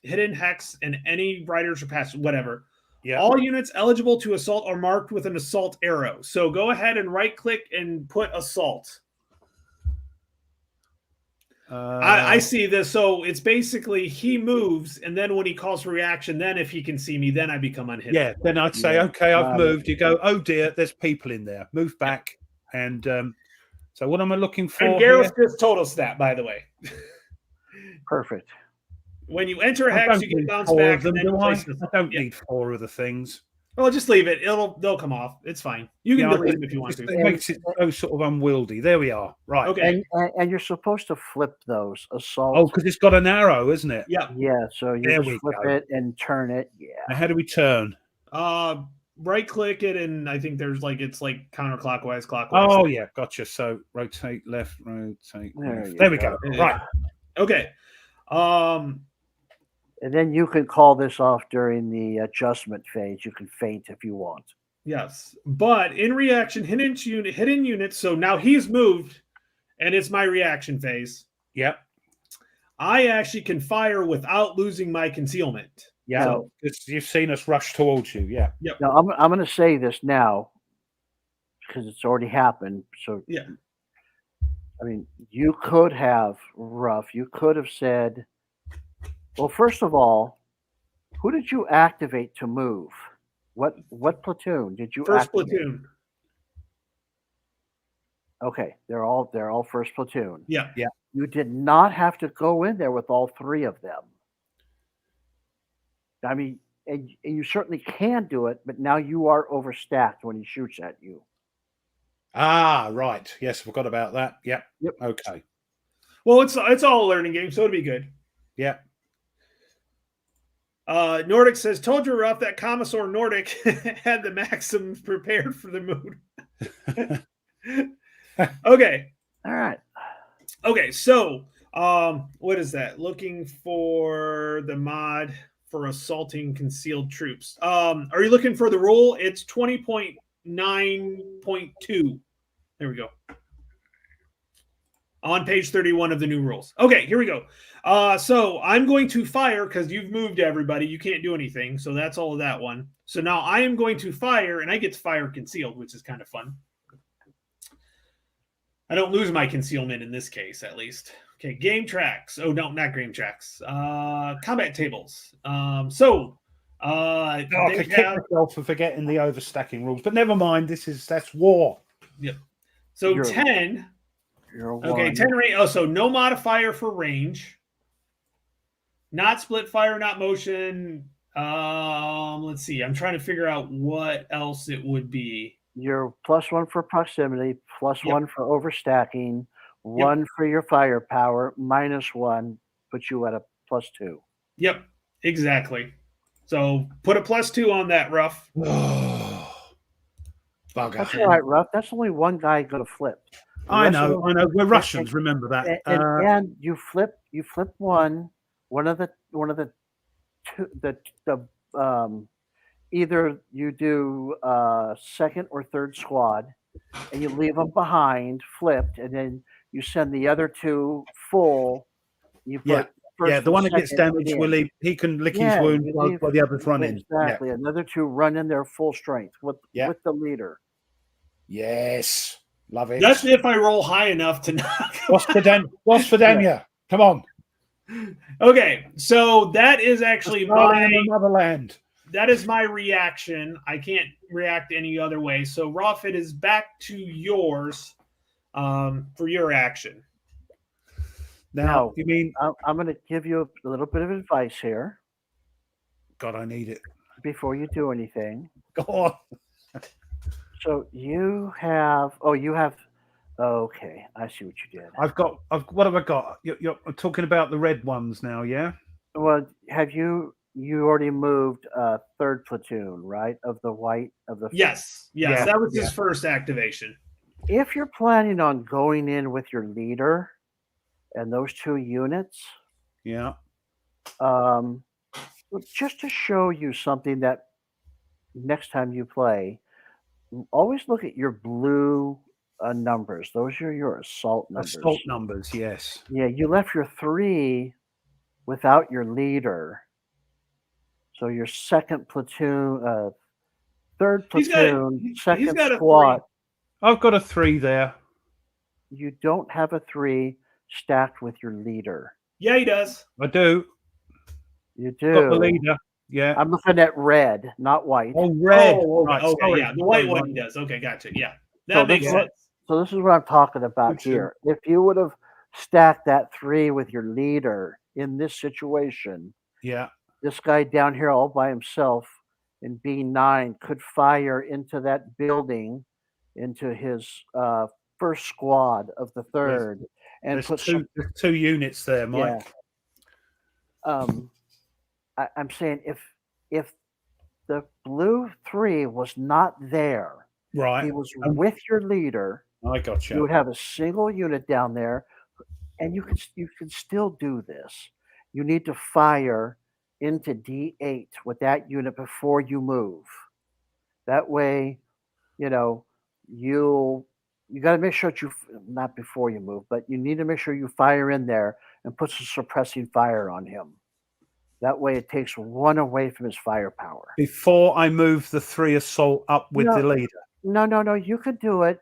hidden hex, and any riders or pass whatever. Yeah. All units eligible to assault are marked with an assault arrow. So go ahead and right click and put assault. I see this. So it's basically he moves, and then when he calls for reaction, then if he can see me, then I become unhidden. Yeah, then I'd say, Yeah. okay, I've moved. You go, oh dear, there's people in there. Move back. And so what am I looking for? And Gareth just told us that, by the way. Perfect. When you enter a I hex, don't you can need bounce 4 back. of them, And then do I? place I don't Yeah. need 4 of the things. Well, just leave it. They'll come off. It's fine. You can Yeah, delete them if you want to. It makes it so sort of unwieldy. There we are. Right. Okay. And you're supposed to flip those assault. Oh, because it's got an arrow, isn't it? Yeah. Yeah, so you There just we flip go. it and turn it. Yeah. Now, how do we turn? Right click it, and I think there's it's counterclockwise, clockwise. Oh, yeah, gotcha. So rotate left, rotate There left. you There we go. go. Right. Okay. And then you can call this off during the adjustment phase. You can feint if you want. Yes, but in reaction, hidden units. So now he's moved, and it's my reaction phase. Yep. I actually can fire without losing my concealment. Yeah. So- You've seen us rush towards you. Yeah. Now, I'm going to say this now because it's already happened. So, Yeah. I mean, you could have, Ruff, you could have said, well, first of all, who did you activate to move? What platoon did you First activate? platoon. Okay, they're all first platoon. Yeah. You did not have to go in there with all 3 of them. I mean, and you certainly can do it, but now you are overstacked when he shoots at you. Ah, right. Yes, forgot about that. Yep. Yep. Okay. Well, it's all a learning game, so it'll be good. Yeah. Nordic says, "Told you, Ruff, that Commissar Nordic had the Maxims prepared for the mood." Okay. All right. Okay, so what is that? Looking for the mod for assaulting concealed troops. Are you looking for the rule? It's 20.9.2. There we go. On page 31 of the new rules. Okay, here we go. So I'm going to fire because you've moved everybody. You can't do anything. So that's all of that one. So now I am going to fire, and I get to fire concealed, which is kind of fun. I don't lose my concealment in this case, at least. Okay, game tracks. Oh, no, not game tracks. Combat tables. I could kick myself for forgetting the overstacking rules, but never mind. That's war. Yep. So You're- 10. You're Okay, one. 10 range. Oh, so no modifier for range. Not split fire, not motion. Let's see. I'm trying to figure out what else it would be. You're +1 for proximity, plus Yep. 1 for overstacking, 1 for your firepower, -1 puts you at a +2. Yep, exactly. So put a +2 on that, Ruff. Bugger. That's all right, Ruff. That's only one guy going to flip. The I rest of know. them- We're Russians. Remember that. And you flip one of the two either you do second or third squad and you leave them behind flipped, and then you send the other two full. You put Yeah. first Yeah, the and one that gets second damaged in. will leave. He can lick Yeah, his wound you while leave- the others run in. Exactly. Another two run in their full strength with the leader. Yes. Love it. That's if I roll high enough to knock. Gospodania. Come on. Okay, so that is actually Motherland. that is my reaction. I can't react any other way. So Ruff, it is back to yours for your action. Now, you mean? I'm going to give you a little bit of advice here God, I need it. before you do anything. Go on. So you have. Okay, I see what you did. What have I got? You're talking about the red ones now, yeah? Well, have you already moved third platoon, right? Of the white of the. Yes, Yeah, that was his yeah. first activation. If you're planning on going in with your leader and those two units, Yeah. just to show you something that next time you play, always look at your blue numbers. Those are your assault numbers. Assault numbers, yes. Yeah, you left your 3 without your leader. So your second platoon, third He's got- platoon, he's second got a squad. I've got a 3 there. You don't have a 3 stacked with your leader. Yeah, he does. I do. You Got the do. leader. Yeah. I'm looking at red, not white. Oh, red. Oh, Right, okay, sorry. yeah, the white Sorry, one he does. Okay, gotcha. Yeah, So that this makes is sense. So this is what I'm talking about Good here. If you would have stacked that 3 with your leader in this situation, Yeah. this guy down here all by himself in B9 could fire into that building, into his first squad of the third, and There's put there's two units there, Mike. I'm saying if the blue 3 was not there, Right. he was with your leader, I got you you. would have a single unit down there, and you can still do this. You need to fire into D8 with that unit before you move. That way, you got to make sure that not before you move, but you need to make sure you fire in there and put some suppressing fire on him. That way, it takes 1 away from his firepower. Before I move the 3 assault up with the leader. No. You could do it.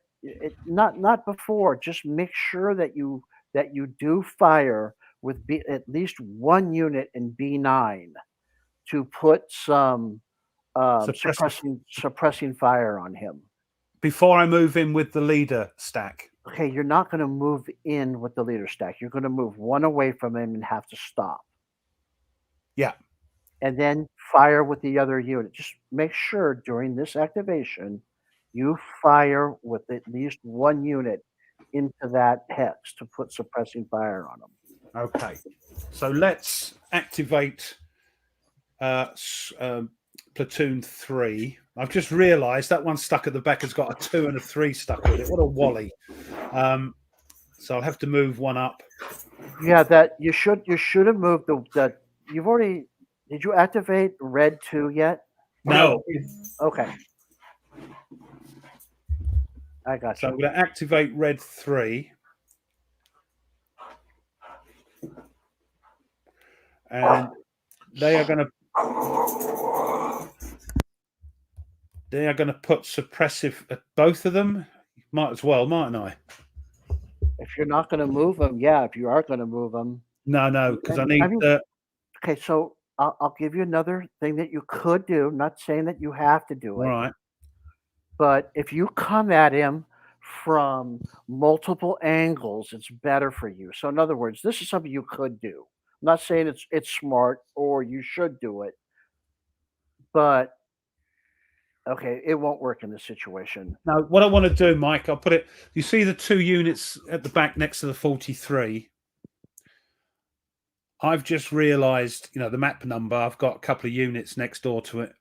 Not before. Just make sure that you do fire with at least 1 unit in B9 to put some suppressing fire on him. Before I move in with the leader stack. Okay, you're not going to move in with the leader stack. You're going to move 1 away from him and have to stop. Yeah. And then fire with the other unit. Just make sure during this activation, you fire with at least one unit into that hex to put suppressing fire on them. Okay, so let's activate platoon 3. I've just realised that one stuck at the back has got a 2 and a 3 stuck with it. What a wally! So I'll have to move one up. Yeah, that you should have moved the you've already did you activate red 2 yet? No. Okay. I got So you. I'm going to activate red 3. And they are going to put suppressive at both of them. Might as well, mightn't I? If you're not going to move them, yeah. If you are going to move them, No, because I need. Okay, so I'll give you another thing that you could do. Not saying that you have to do it, Right. but if you come at him from multiple angles, it's better for you. So, in other words, this is something you could do. I'm not saying it's smart or you should do it, but okay, it won't work in this situation. Now, what I want to do, Mike, I'll put it. You see the 2 units at the back next to the 43. I've just realised, the map number. I've got a couple of units next door to it.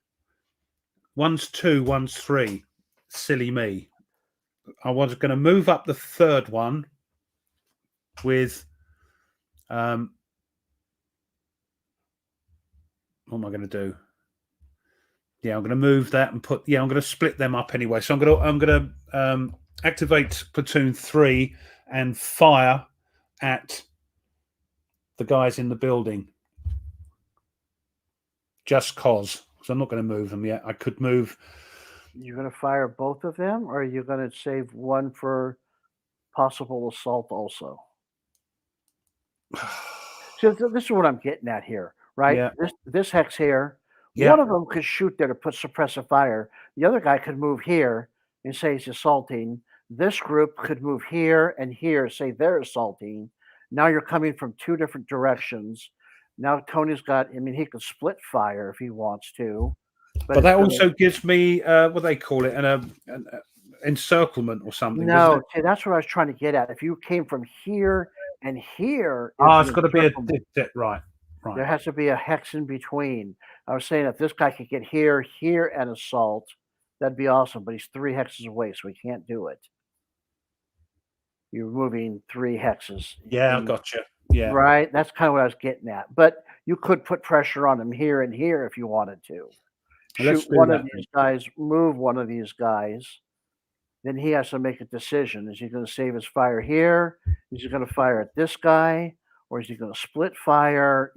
One's 2, one's 3. Silly me. I was going to move up the third one with. What am I going to do? Yeah, I'm going to move that and put. Yeah, I'm going to split them up anyway. So I'm going to activate platoon 3 and fire at the guys in the building. Just cause. So I'm not going to move them yet. I could move. You're going to fire both of them, or are you going to save one for possible assault also? So this is what I'm getting at here, right? Yeah. This hex here, Yeah. one of them could shoot there to put suppressive fire. The other guy could move here and say he's assaulting. This group could move here and here, say they're assaulting. Now you're coming from 2 different directions. Now Tony's got, he could split fire if he wants to. But that also gives me, what they call it, an encirclement or something. No, see, that's what I was trying to get at. If you came from here and here. It's got to be right. There has to be a hex in between. I was saying if this guy could get here, and assault, that'd be awesome. But he's 3 hexes away, so he can't do it. You're moving 3 hexes. Yeah, I gotcha. Yeah. Right? That's kind of what I was getting at. But you could put pressure on him here and here if you wanted to. Shoot one of these guys, move one of these guys. Then he has to make a decision. Is he going to save his fire here? Is he going to fire at this guy? Or is he going to split fire?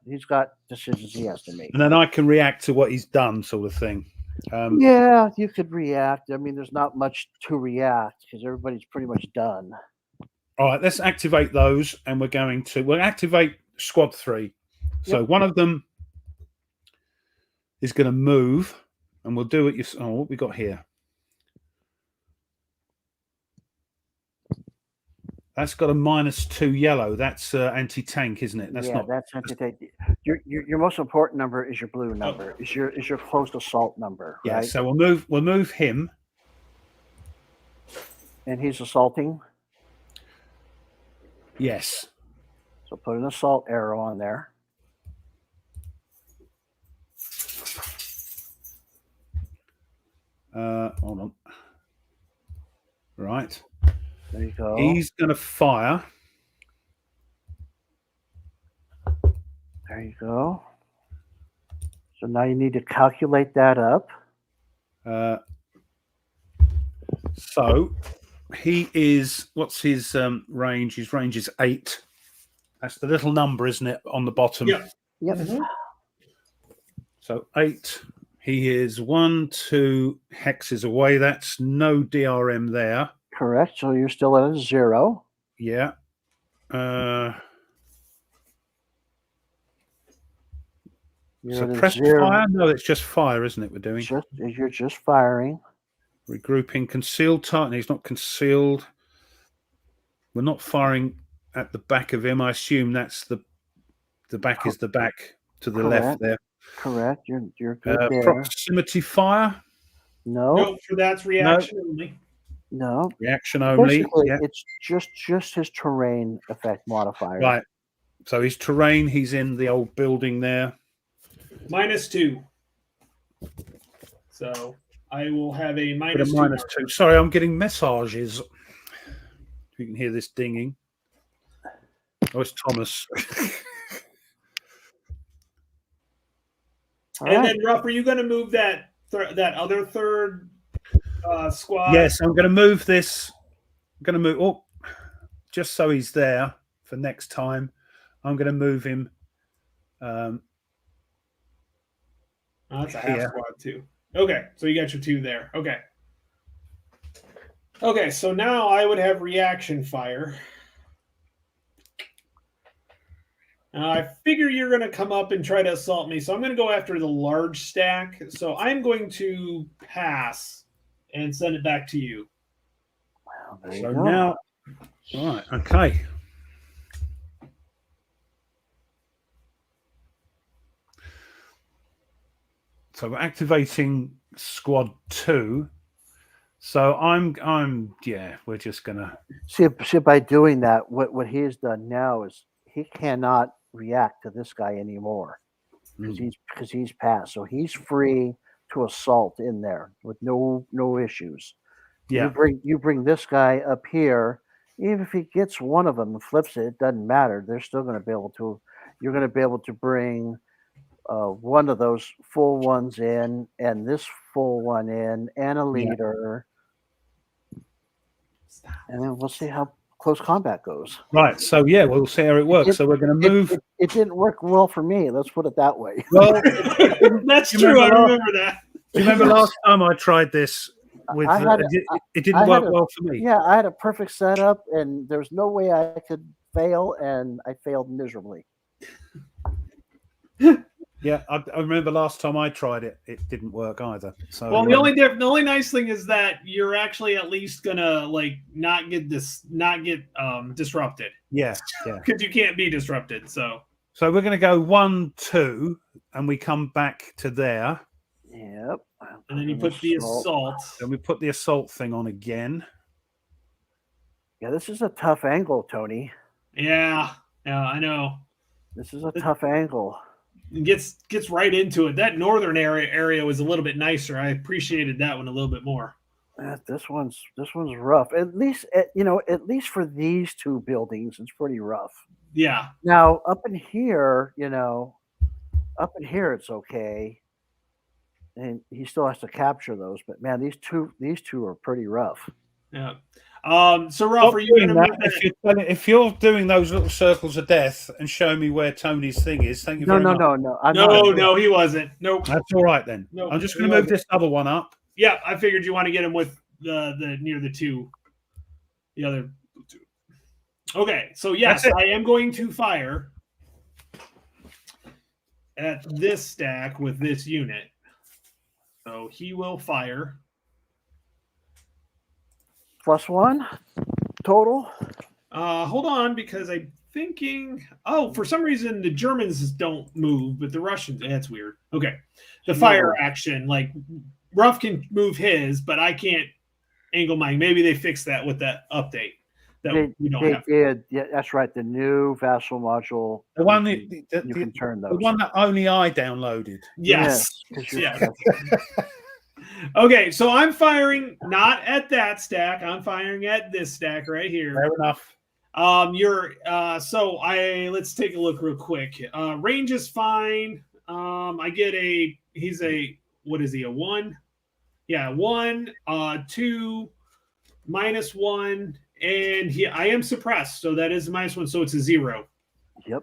He's got decisions he has to make. And then I can react to what he's done, sort of thing. Yeah, you could react. There's not much to react because everybody's pretty much done. All right, let's activate those, and we'll activate squad 3. So one of them is going to move, and we'll do it. What we got here? That's got a -2 yellow. That's anti-tank, isn't it? That's anti-tank. Your most important number is your blue number. Is your close assault number. Yeah. Right? So we'll move him. And he's assaulting. Yes. So put an assault arrow on there. Hold on. Right. There you go. He's going to fire. There you go. So now you need to calculate that up. So he is, what's his range? His range is 8. That's the little number, isn't it, on the bottom? Yeah. Yep. Mm-hmm. So 8. He is 1, 2 hexes away. That's no DRM there. Correct. So you're still at a 0. Yeah. Suppressed fire? No, it's just fire, isn't it? We're doing. You're just firing. Regrouping concealed target. He's not concealed. We're not firing at the back of him. I assume that's the back is the back to the left there. Correct. You're good there. Proximity fire. No, No, for that's reaction only. no. Reaction only. Basically, Yeah. it's just his terrain effect modifier. Right. So his terrain, he's in the old building there. -2. So I will have a Put a -2. -2. Sorry, I'm getting messages. You can hear this dinging. Oh, it's Thomas. All And right. then, Ruff, are you going to move that that other third squad? Yes, I'm going to move this. I'm going to move. Oh, just so he's there for next time. I'm going to move him. Oh, that's a half Here. squad too. Okay, so you got your 2 there. Okay. Okay, so now I would have reaction fire. Now I figure you're going to come up and try to assault me, so I'm going to go after the large stack. So I'm going to pass and send it back to you. Well, there you So go. now, right, okay. So we're activating squad 2. So yeah, we're just gonna. See, by doing that, what he has done now is he cannot react to this guy anymore because he's passed. So he's free to assault in there with no issues. Yeah, You bring this guy up here. Even if he gets one of them and flips it, it doesn't matter. They're still going to be able to. You're going to be able to bring one of those full ones in, and this full one in, and a leader, and then we'll see how close combat goes. right. So yeah, we'll see how it works. So we're going to move. It didn't work well for me. Let's put it that way. Well, That's You true. I remember remember that. do you remember last time I tried this? With I had it didn't work well for me. Yeah, I had a perfect setup, and there's no way I could fail, and I failed miserably. Yeah, I remember last time I tried it, it didn't work either. So Well, the only nice thing is that you're actually at least gonna not get disrupted yeah. because you can't be disrupted. So So we're going to go 1, 2, and we come back to there. Yep. and then you put the assault. Then we put the assault thing on again. Yeah, this is a tough angle, Tony. Yeah, I know. This is a tough angle. It gets right into it. That northern area was a little bit nicer. I appreciated that one a little bit more. This one's rough. At least for these 2 buildings, it's pretty rough. Yeah. Now up in here, it's okay, and he still has to capture those. But man, these two are pretty rough. Yeah. So Ralph, are you going to move that? If you're doing those little circles of death and showing me where Tony's thing is, thank you very much. No. I'm not. No, he wasn't. Nope. That's all right then. No, I'm just he going to move wasn't. this other one up. Yeah, I figured you want to get him with the near the 2, the other 2. Okay, so yes, That's it. I am going to fire at this stack with this unit. So he will fire. +1 total. Hold on, because I'm thinking. Oh, for some reason the Germans don't move, but the Russians. That's weird. Okay, the fire action, Ruff can move his, but I can't angle mine. Maybe they fixed that with that update. That we don't have. Did. Yeah, that's right. The new vassal module. The one you can turn those. the one that only I downloaded. Yes. 'cause you're- Yes. Okay, so I'm firing not at that stack. I'm firing at this stack right here. Fair enough. Let's take a look real quick. Range is fine. I get he's a, what is he, a 1? Yeah, 1, 2, -1, and I am suppressed, so that is a -1, so it's a 0. Yep.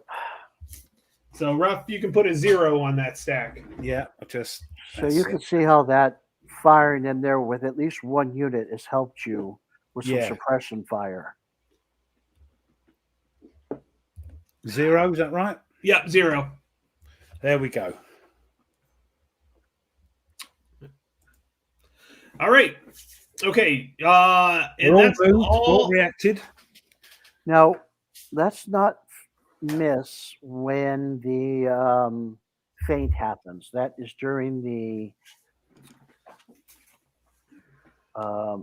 So Ruff, you can put a 0 on that stack. Yeah, So you can see how that firing in there with at least 1 unit has helped you with some suppression fire. 0, is that right? Yeah, 0. There we go. All right. Okay. And We're that's all moved, all. all reacted. Now, let's not miss when the feint happens. That is during the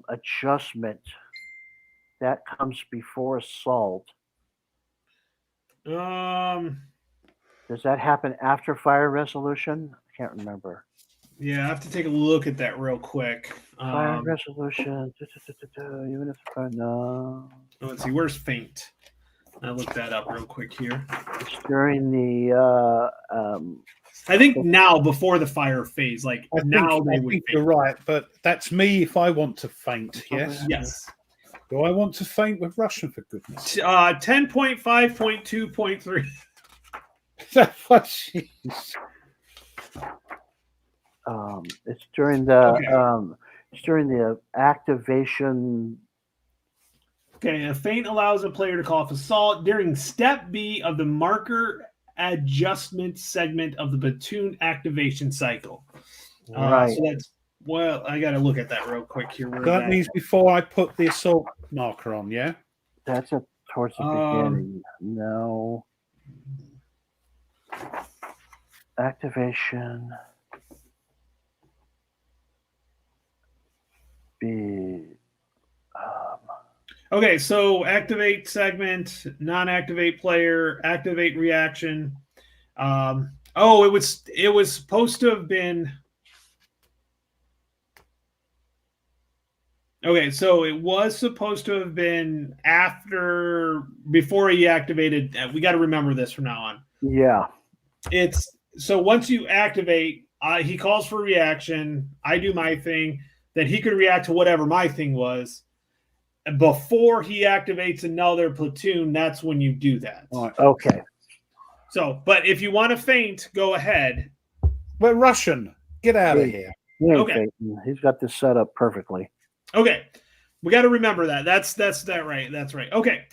adjustment. That comes before assault. Um, Does that happen after fire resolution? I can't remember. yeah, I have to take a look at that real quick. Fire resolution. Even if no, Let's see, where's faint? I'll look that up real quick here. it's during the I think now before the fire phase, like I now they think would you're faint. right, but that's me if I want to faint. Yes. Yes. Do I want to faint with Russian, for goodness? 10.5.2.3. Jeez. it's during the Okay. it's during the activation. Okay, a feint allows a player to call off assault during step B of the marker adjustment segment of the platoon activation cycle. Right. So that's, well, I got to look at that real quick here. Where That means before I put the assault marker on, yeah? That's towards the beginning. No. Activation. B. Okay, so activate segment, non-activate player, activate reaction. It was supposed to have been. Okay, so it was supposed to have been before he activated. We got to remember this from now on. Yeah. It's so once you activate, he calls for reaction. I do my thing. Then he could react to whatever my thing was. Before he activates another platoon, that's when you do that. Right. Okay. So, but if you want to feint, go ahead. We're Russian. Get out of here. He ain't Okay. fainting. He's got this set up perfectly. Okay, we got to remember that. That's that right. That's right. Okay,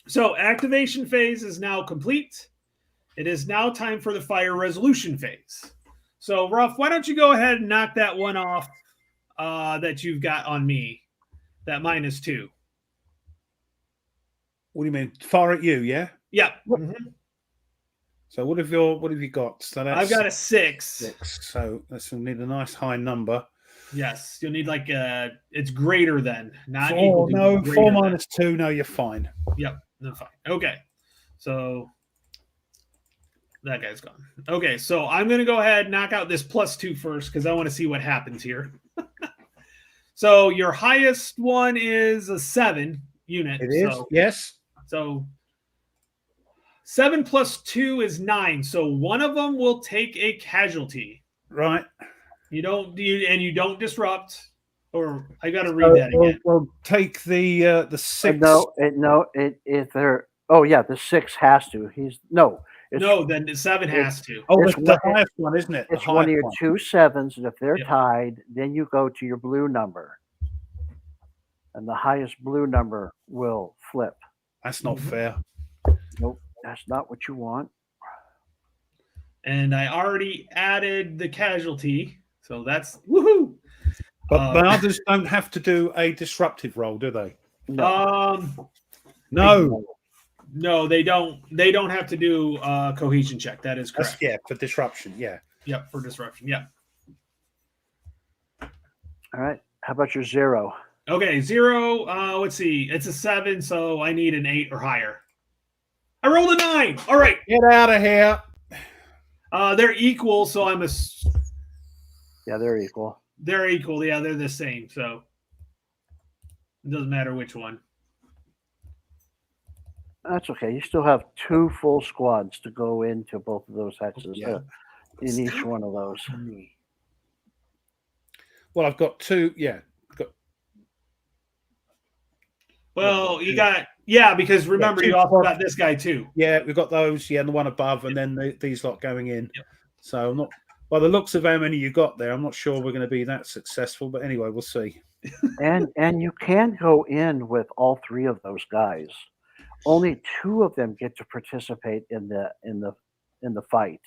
so activation phase is now complete. It is now time for the fire resolution phase. So, Ruff, why don't you go ahead and knock that one off that you've got on me? That -2. What do you mean? Fire at you, yeah? Yeah. Mm-hmm. So what have you got? So that's I've got a 6. 6. So let's need a nice high number. Yes, you'll need like it's greater than, not 4, equal to. no, greater 4 than. minus 2. No, you're fine. Yep, no, fine. Okay, so that guy's gone. Okay, so I'm going to go ahead and knock out this +2 first because I want to see what happens here. So your highest one is a 7 unit. It is, yes. So 7 + 2 is 9. So one of them will take a casualty. Right. You don't disrupt. Or I got to read that again. We'll take the 6. The 6 has to. Then the 7 has to. Oh, It's it's the one- highest one, isn't it? The It's one of your highest 2 7s, and if they're Yep. tied, then you go to your blue number, and the highest blue number will flip. That's not fair. Nope, that's not what you want. And I already added the casualty. So that's woohoo. But the others don't have to do a disruptive roll, do they? No. No. No, they don't. They don't have to do a cohesion check. That is correct. Yeah, for disruption. Yeah. Yep, for disruption. Yep. All right. How about your 0? Okay, 0. Let's see. It's a 7, so I need an 8 or higher. I rolled a 9. All right. Get out of here. They're equal, so I'm a. Yeah, they're equal. They're equal. Yeah, they're the same. So it doesn't matter which one. That's okay. You still have 2 full squads to go into both of those hexes in each one of those. Well, I've got 2. Yeah. Well, you got because remember you also got this guy too. Yeah, we've got those. Yeah, and the one above, and then these lot going in. Yep. So I'm not. By the looks of how many you got there, I'm not sure we're going to be that successful. But anyway, we'll see. And you can go in with all 3 of those guys. Only 2 of them get to participate in the fight.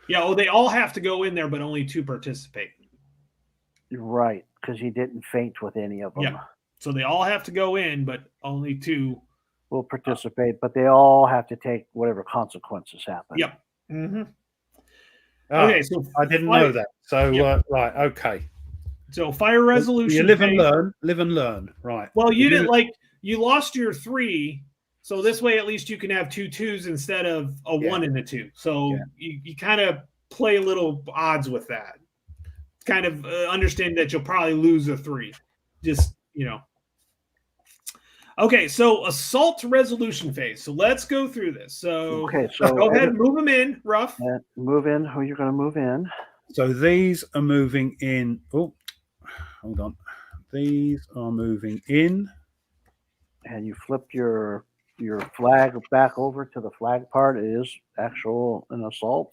Yeah, they all have to go in there, but only 2 participate. Right, because he didn't faint with any of them. Yeah. So they all have to go in, but only 2 will participate, but they all have to take whatever consequences happen. Yep. Mm-hmm. Okay, so I didn't fire- know that. So Yep. right, okay. So fire resolution. You live and phase. learn. Live and learn. Right. Well, you live- didn't like you lost your 3, so this way at least you can have 2 2s instead of a Yeah. 1 and a 2. So Yeah. you kind of play a little odds with that. Kind of understand that you'll probably lose a 3. Just Okay, so assault resolution phase. So let's go through this. So Okay, so go ahead, move them in, rough. move in. Who you're going to move in? So these are moving in. Oh, hold on. These are moving in. And you flip your flag back over to the flag part. It is actual an assault.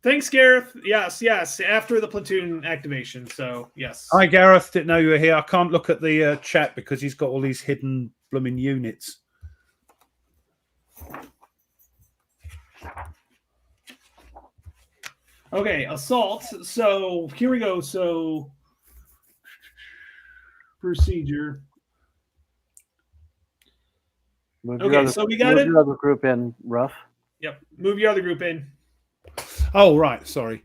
Thanks, Gareth. Yes. After the platoon activation. So yes. Hi, Gareth. Didn't know you were here. I can't look at the chat because he's got all these hidden blooming units. Okay, assault. So here we go. So procedure. Move Okay, so we got move it. your other group in, rough. Yep. Move your other group in. Oh, right. Sorry.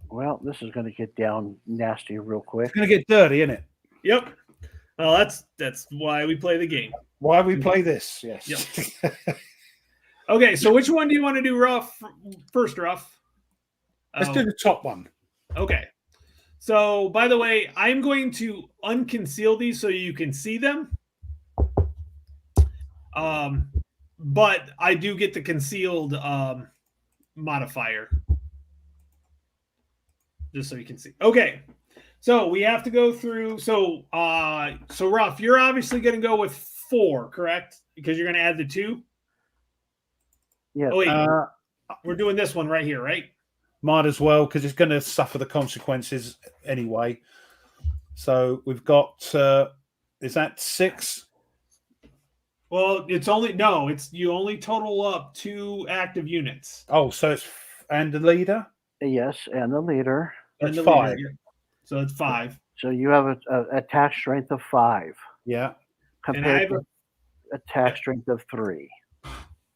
Well, this is going to get down nasty real quick. It's going to get dirty, isn't it? Yep. Well, that's why we play the game. Why we play this? Yes. Yep. Okay, so which one do you want to do, rough first, rough? Let's do the top one. Okay. So, by the way, I'm going to unconceal these so you can see them. But I do get the concealed modifier. Just so you can see. Okay. So we have to go through. So Ruff, you're obviously going to go with 4, correct? Because you're going to add the 2. Yes. Oh, wait. We're doing this one right here, right? Might as well, because it's going to suffer the consequences anyway. So we've got, is that 6? Well, you only total up 2 active units. Oh, so it's, and the leader? Yes, and the leader. That's And the 5. leader, so it's 5. So you have a attack strength of 5 Yeah. compared to attack strength of 3.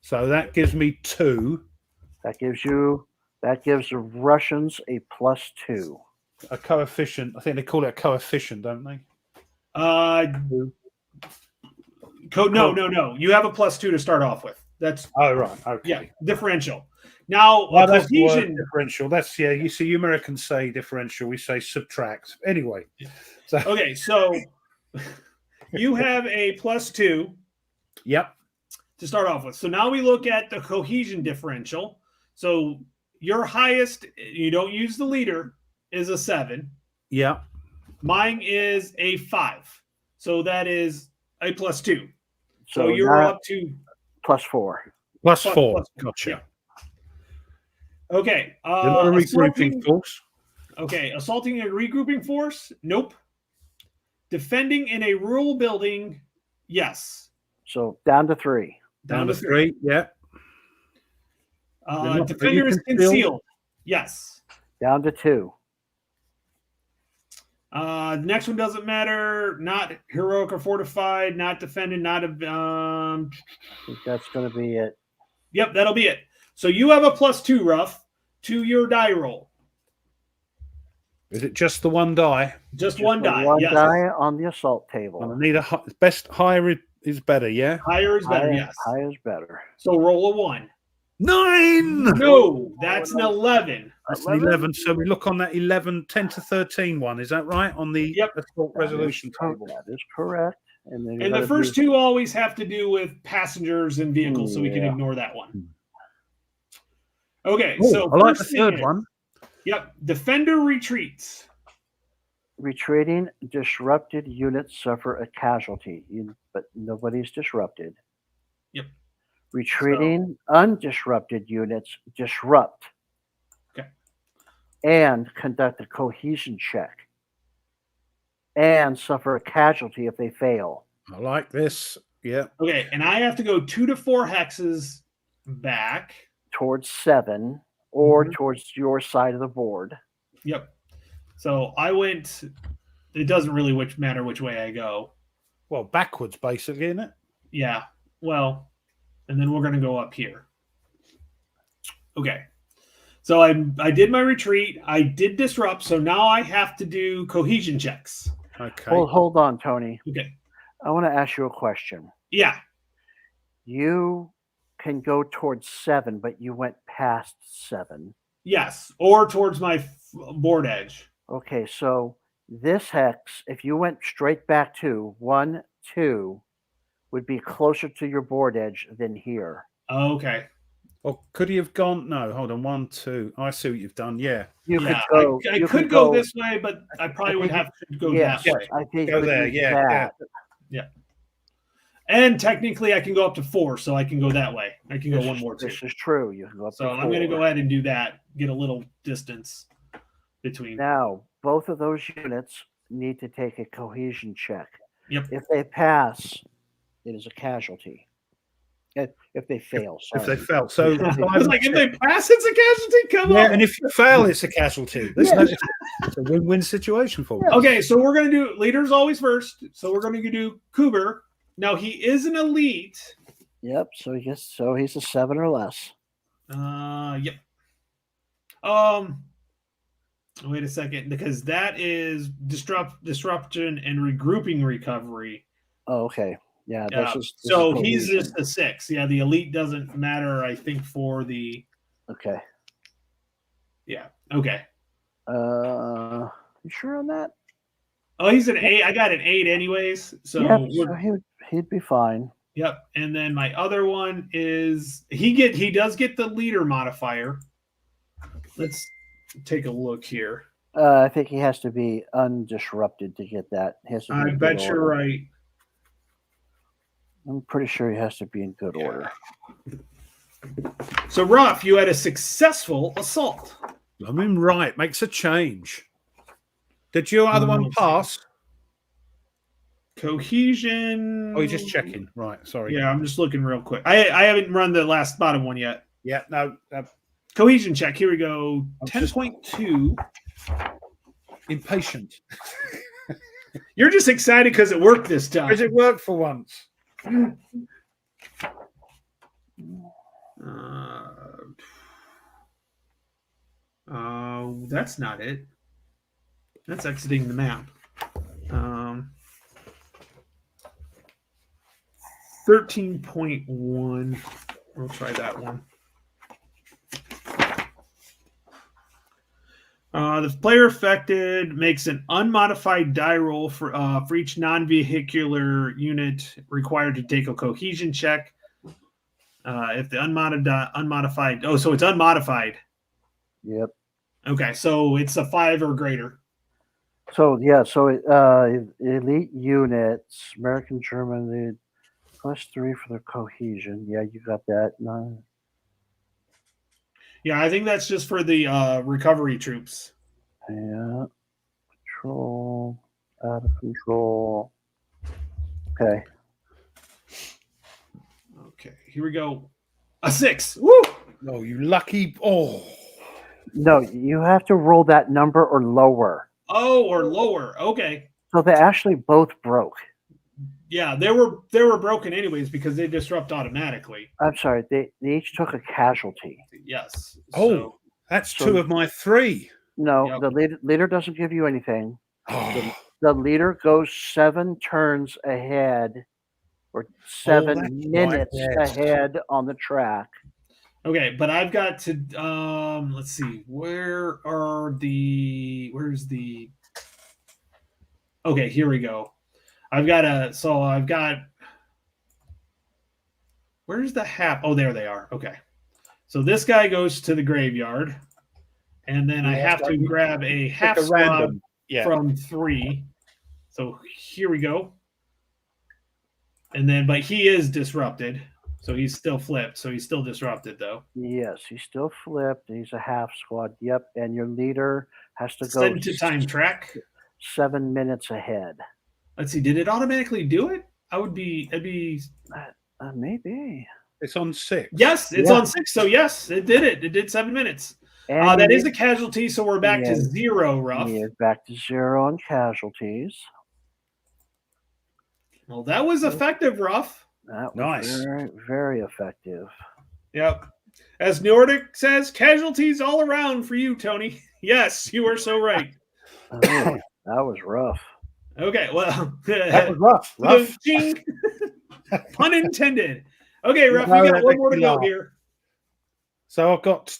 So that gives me 2. That gives the Russians a +2. A coefficient. I think they call it a coefficient, don't they? No. You have a +2 to start off with. That's Oh, right. Okay. yeah, differential. Now, Well, that's the word cohesion. differential. That's, yeah, you see, you Americans say differential. We say subtract. Anyway. So, Okay, so you have a +2 yep. to start off with. So now we look at the cohesion differential. So your highest, you don't use the leader, is a 7. Yeah. Mine is a 5. So that is a +2. So So you're now up to +4. Plus Plus- 4. plus- Gotcha. yeah. Okay. A regrouping Assaulting, force. okay. Assaulting a regrouping force? Nope. Defending in a rural building? Yes. So down to 3. Down to 3. Yeah. Are Defender you is concealed? Yes. Down to 2. The next one doesn't matter. Not heroic or fortified. Not defended. Not a. I think that's going to be it. Yep, that'll be it. So you have a +2, Ruff, to your die roll. Is it just the one die? Just Just one the die. One Yes. die on the assault And I table. need best higher is better, yeah? Higher is better. High, Yes. high is better. So roll a 1. 9! No, that's an 11. That's an 11. So we look on that 11, 10 to 13 one. Is that right? On the Yep. assault resolution table. That is correct. And then And the first 2 always have to do with passengers and vehicles, so we can Yeah. ignore that one. Okay, Oh, so I like the first thing third is- one. Yep, defender retreats. retreating disrupted units suffer a casualty, but nobody's disrupted. Yep. Retreating undisrupted units disrupt. Okay. And conduct a cohesion check. And suffer a casualty if they fail. I like this. Yeah. Okay, and I have to go 2 to 4 hexes back. Towards 7 or Mhm. towards your side of the board. Yep. So I went. It doesn't really matter which way I go. Well, backwards, basically, isn't it? Yeah. Well, and then we're going to go up here. Okay. So I did my retreat. I did disrupt. So now I have to do cohesion checks. Okay. Well, hold on, Tony. Okay. I want to ask you a question. Yeah. You can go towards 7, but you went past 7. Yes. Or towards my board edge. Okay, so this hex, if you went straight back to 1, 2, would be closer to your board edge than here. Okay. Or could he have gone? No, hold on. 1, 2. I see what you've done. Yeah. You Yeah, could go. I you could go this way, but I probably would think- have to go Yes, that way. I think Go you there, would do yeah, that. And technically, I can go up to 4, so I can go that way. I can go This one is- more too. This is true. You can go up So to I'm going to 4. go ahead and do that. Get a little distance between. Now, both of those units need to take a cohesion check. Yep. If they pass, it is a casualty. If they fail, If they sorry. fell. So I was like, if they pass, it's a casualty. Come yeah, on. and if you fail, it's a casualty. It's a win-win situation for you. Okay, so we're going to do leaders always first. So we're going to do Cougar. Now he is an elite. Yep. So he's a 7 or less. Yep. Wait a second, because that is disruption and regrouping recovery. Oh, okay. Yeah. Yeah. This So is he's cohesion. just a 6. Yeah, the elite doesn't matter, I think, for the Okay. yeah. Okay. You sure on that? Oh, he's an 8. I got an 8 anyways. So yeah. we're, So he'd be fine. yep. And then my other one is he does get the leader modifier. Let's take a look here. I think he has to be undisrupted to get that. He has to be I in bet good you're order. right. I'm pretty sure he has to be in good order. So Ruff, you had a successful assault. I mean, right. Makes a change. Did your other one let's pass? Cohesion. Oh, you're just checking. Right. Sorry. Yeah, I'm just looking real quick. I haven't run the last bottom one yet. Yeah. No. Cohesion check. Here we go. I'm just- 10.2. Impatient. You're just excited because it worked this time. Does it work for once? That's not it. That's exiting the map. 13.1. We'll try that one. The player affected makes an unmodified die roll for each non-vehicular unit required to take a cohesion check. If the unmodified, oh, so it's unmodified. Yep. Okay, so it's a 5 or greater. So yeah, so elite units, American, German, +3 for their cohesion. Yeah, you got that. No. Yeah, I think that's just for the recovery troops. Yeah. Control. Out of control. Okay. Okay, here we go. A 6. Woo! Oh, you lucky. Oh. No, you have to roll that number or lower. Oh, or lower. Okay. So they actually both broke. Yeah, they were broken anyways because they disrupt automatically. I'm sorry, they each took a casualty. Yes. Oh. So, That's So- 2 of my 3. No, Yep. the leader doesn't give you anything. Oh, The leader goes 7 turns ahead or 7 that's right, minutes yes. ahead on the track. okay, but I've got to let's see. Where's the Okay, here we go. I've got where's the half? Oh, there they are. Okay. So this guy goes to the graveyard, and then I Yeah, have to you grab a half pick a squad random. Yeah. from 3. So here we go. And then, but he is disrupted. So he's still flipped. So he's still disrupted, though. Yes, he's still flipped. He's a half squad. Yep, and your leader has to go Send to time track. 7 minutes ahead. Let's see. Did it automatically do it? It'd be. Maybe. It's on 6. Yes, it's Yeah. on 6. So yes, it did it. It did 7 minutes. And That you is a casualty. So we're back Yeah. to 0, Ruff. You're back to 0 on casualties. Well, that was effective, Ruff. That was Nice. very, very effective. Yep. As Nordic says, casualties all around for you, Tony. Yes, you are so right. Oh, that was rough. Okay, well, That was rough. Rough. ching. Pun intended. Okay, Ruff, No, we got that one makes more to me go laugh. here. So I've got.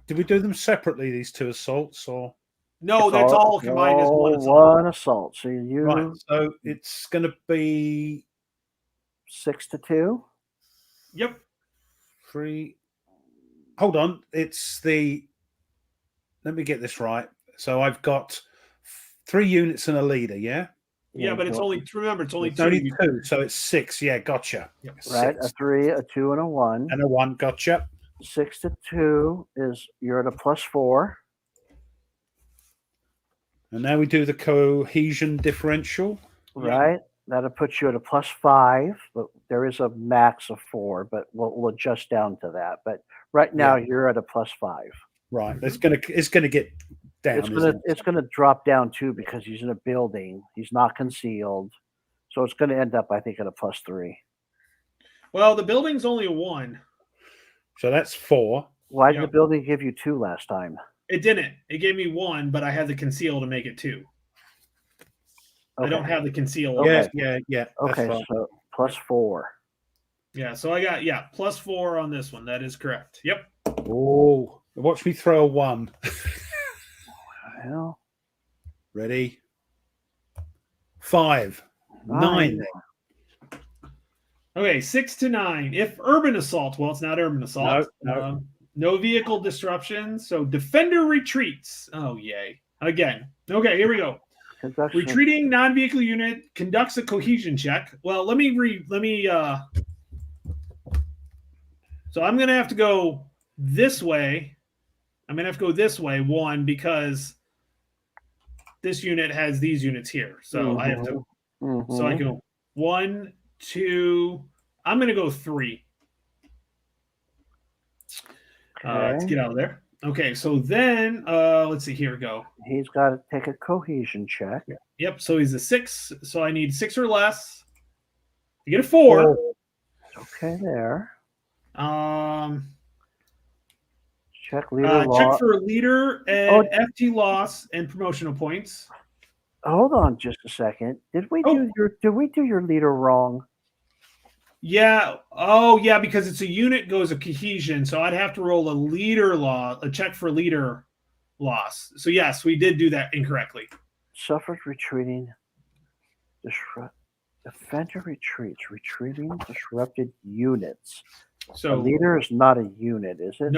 Did we do them separately? These two assaults, or No, It's that's all combined as one assault. One assault. So you right? So it's going to be 6-2. Yep. 3. Hold on. It's the. Let me get this right. So I've got 3 units and a leader. Yeah. Yeah, but it's go- only, remember, it's only It's two. only 2, so it's 6. Yeah, gotcha. Yep. right. 6 A 3, a 2, and a 1. and a 1. Gotcha. 6-2 is you're at a +4. And now we do the cohesion differential. Right. That'll put you at a +5, but there is a max of 4, but we'll adjust down to that. But right now you're at a +5. Right. It's gonna get down. It's gonna drop down too because he's in a building. He's not concealed, so it's gonna end up, I think, at a +3. Well, the building's only a 1. So that's 4. Why did Yeah. the building give you 2 last time? It didn't. It gave me 1, but I had the conceal to make it 2. I don't have the conceal. Okay. Yeah. That's Okay, fine. so +4. Yeah, so I got, +4 on this one. That is correct. Yep. Oh, watch me throw a 1. Well, Ready? 5. 9. Okay, 6-9. If urban assault, well, it's not urban assault. No. No vehicle disruption. So defender retreats. Oh, yay. Again. Okay, here we go. conduction. Retreating non-vehicle unit conducts a cohesion check. Well, let me so I'm gonna have to go this way. I'm gonna have to go this way, 1, because this unit has these units here. So I have to so I go 1, 2. I'm gonna go 3. Let's get out of there. Okay, so then let's see. Here we go. He's got to take a cohesion check. Yep. So he's a 6. So I need 6 or less to get a 4. Okay, there. Check Leader loss. for leader and FT loss and promotional points. Hold on just a second. Did we do your leader wrong? Yeah. Oh, yeah, because it's a unit goes a cohesion, so I'd have to roll a check for leader loss. So yes, we did do that incorrectly. Suffered retreating. Defender retreats. Retreating disrupted units. So a leader is not a unit, is it?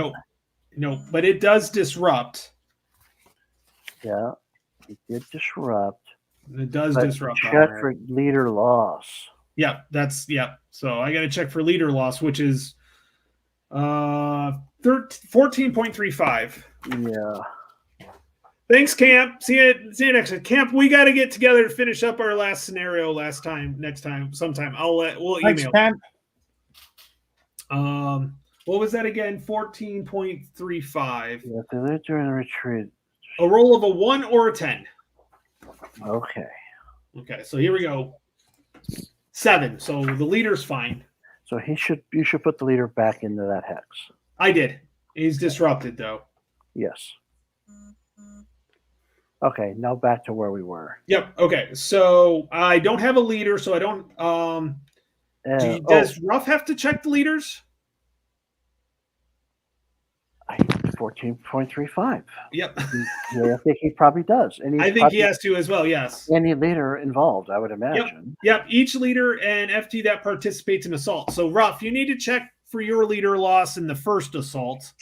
No, but it does disrupt. Yeah, it did disrupt. It does disrupt. Check for leader loss. Yeah, so I got to check for leader loss, which is 14.35. Yeah. Thanks, Camp. See you next time. Camp, we got to get together to finish up our last scenario sometime. We'll Thanks, email. Camp. What was that again? 14.35. Yeah, they're during a retreat. A roll of a 1 or a 10. Okay. Okay, so here we go. 7. So the leader's fine. So you should put the leader back into that hex. I did. He's disrupted though. Yes. Okay, now back to where we were. Yep. Okay. So I don't have a leader, so I don't does Ruff have to check the leaders? 14.35. Yep. Yeah, I think he probably does. And I think he has to as well, yes. Any leader involved, I would imagine. Yep. Each leader and FT that participates in assault. So Ruff, you need to check for your leader loss in the first assault.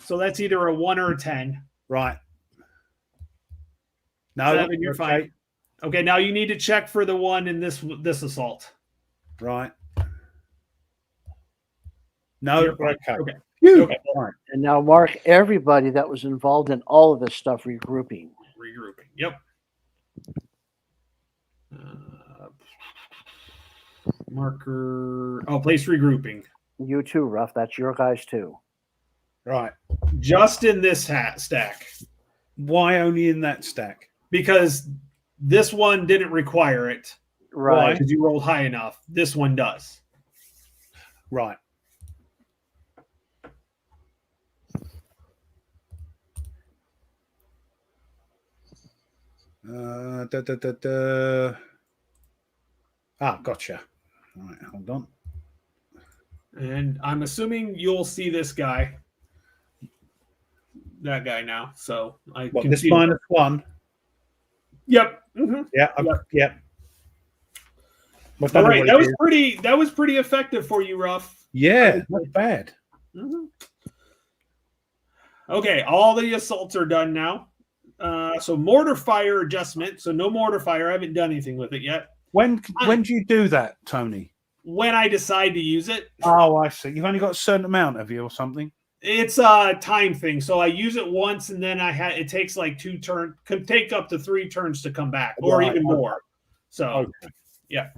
So that's either a 1 or a 10. Right. No, 7, you're fine. Okay, now you need to check for the 1 in this assault. Right. No, okay. Okay. Okay. Right. And now mark everybody that was involved in all of this stuff regrouping. Yep. Marker. Oh, place regrouping. You too, Ruff. That's your guys too. Right. Just in this stack. Why only in that stack? Because this one didn't require it. Right. Because you rolled high enough. This one does. Right. Gotcha. All right, hold on. And I'm assuming you'll see this guy, that guy now. So I What, can this see. -1? Yep. Mm-hmm. Yeah. Yep. Well, All right. That was pretty effective for you, Ruff. Yeah, not bad. Mm-hmm. Okay, all the assaults are done now. So mortar fire adjustment. So no mortar fire. I haven't done anything with it yet. When do you do that, Tony? When I decide to use it. Oh, I see. You've only got a certain amount of you or something. It's a time thing. So I use it once, and then it takes like 2 turns. Could take up to 3 turns to come back, or even more. So yeah.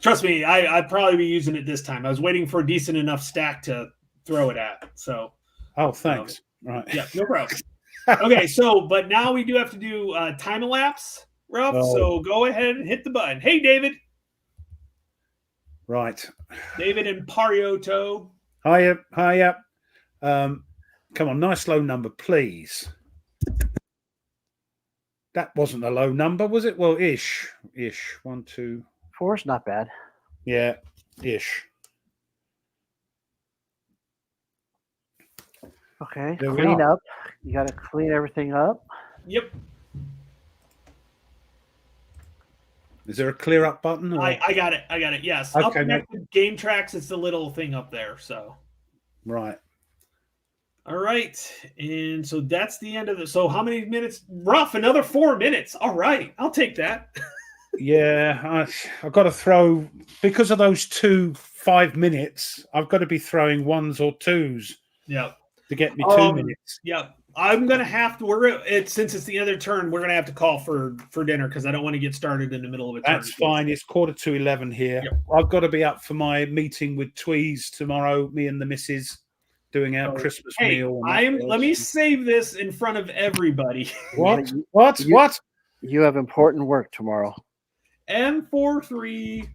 Trust me, I'd probably be using it this time. I was waiting for a decent enough stack to throw it at. So. Oh, thanks. Right. Yeah, no problem. Okay, but now we do have to do time elapse, Ruff. Oh. So go ahead and hit the button. Hey, David. Right. David and Parioto. Hiya. Come on, nice low number, please. That wasn't a low number, was it? Well, ish. 1, 2. 4 is not bad. Yeah, ish. Okay, There we clean are. up. You got to clean everything up. Yep. Is there a clear up button? Or? I got it. Yes. Okay, Up next to game tracks, it's the little thing up there. So. Right. All right. And so that's the end of it. So how many minutes? Ruff, another 4 minutes. All right. I'll take that. Yeah, I've got to throw, because of those 2 5 minutes, I've got to be throwing 1s or 2s. Yeah. To get me 2 minutes. Yeah. I'm gonna have to. Since it's the other turn, we're gonna have to call for dinner because I don't want to get started in the middle of a turn. That's fine. It's 11:15 here. Yep. I've got to be up for my meeting with Tweez tomorrow. Me and the missus doing our Christmas meal. Let me save this in front of everybody. What? You have important work tomorrow. M43,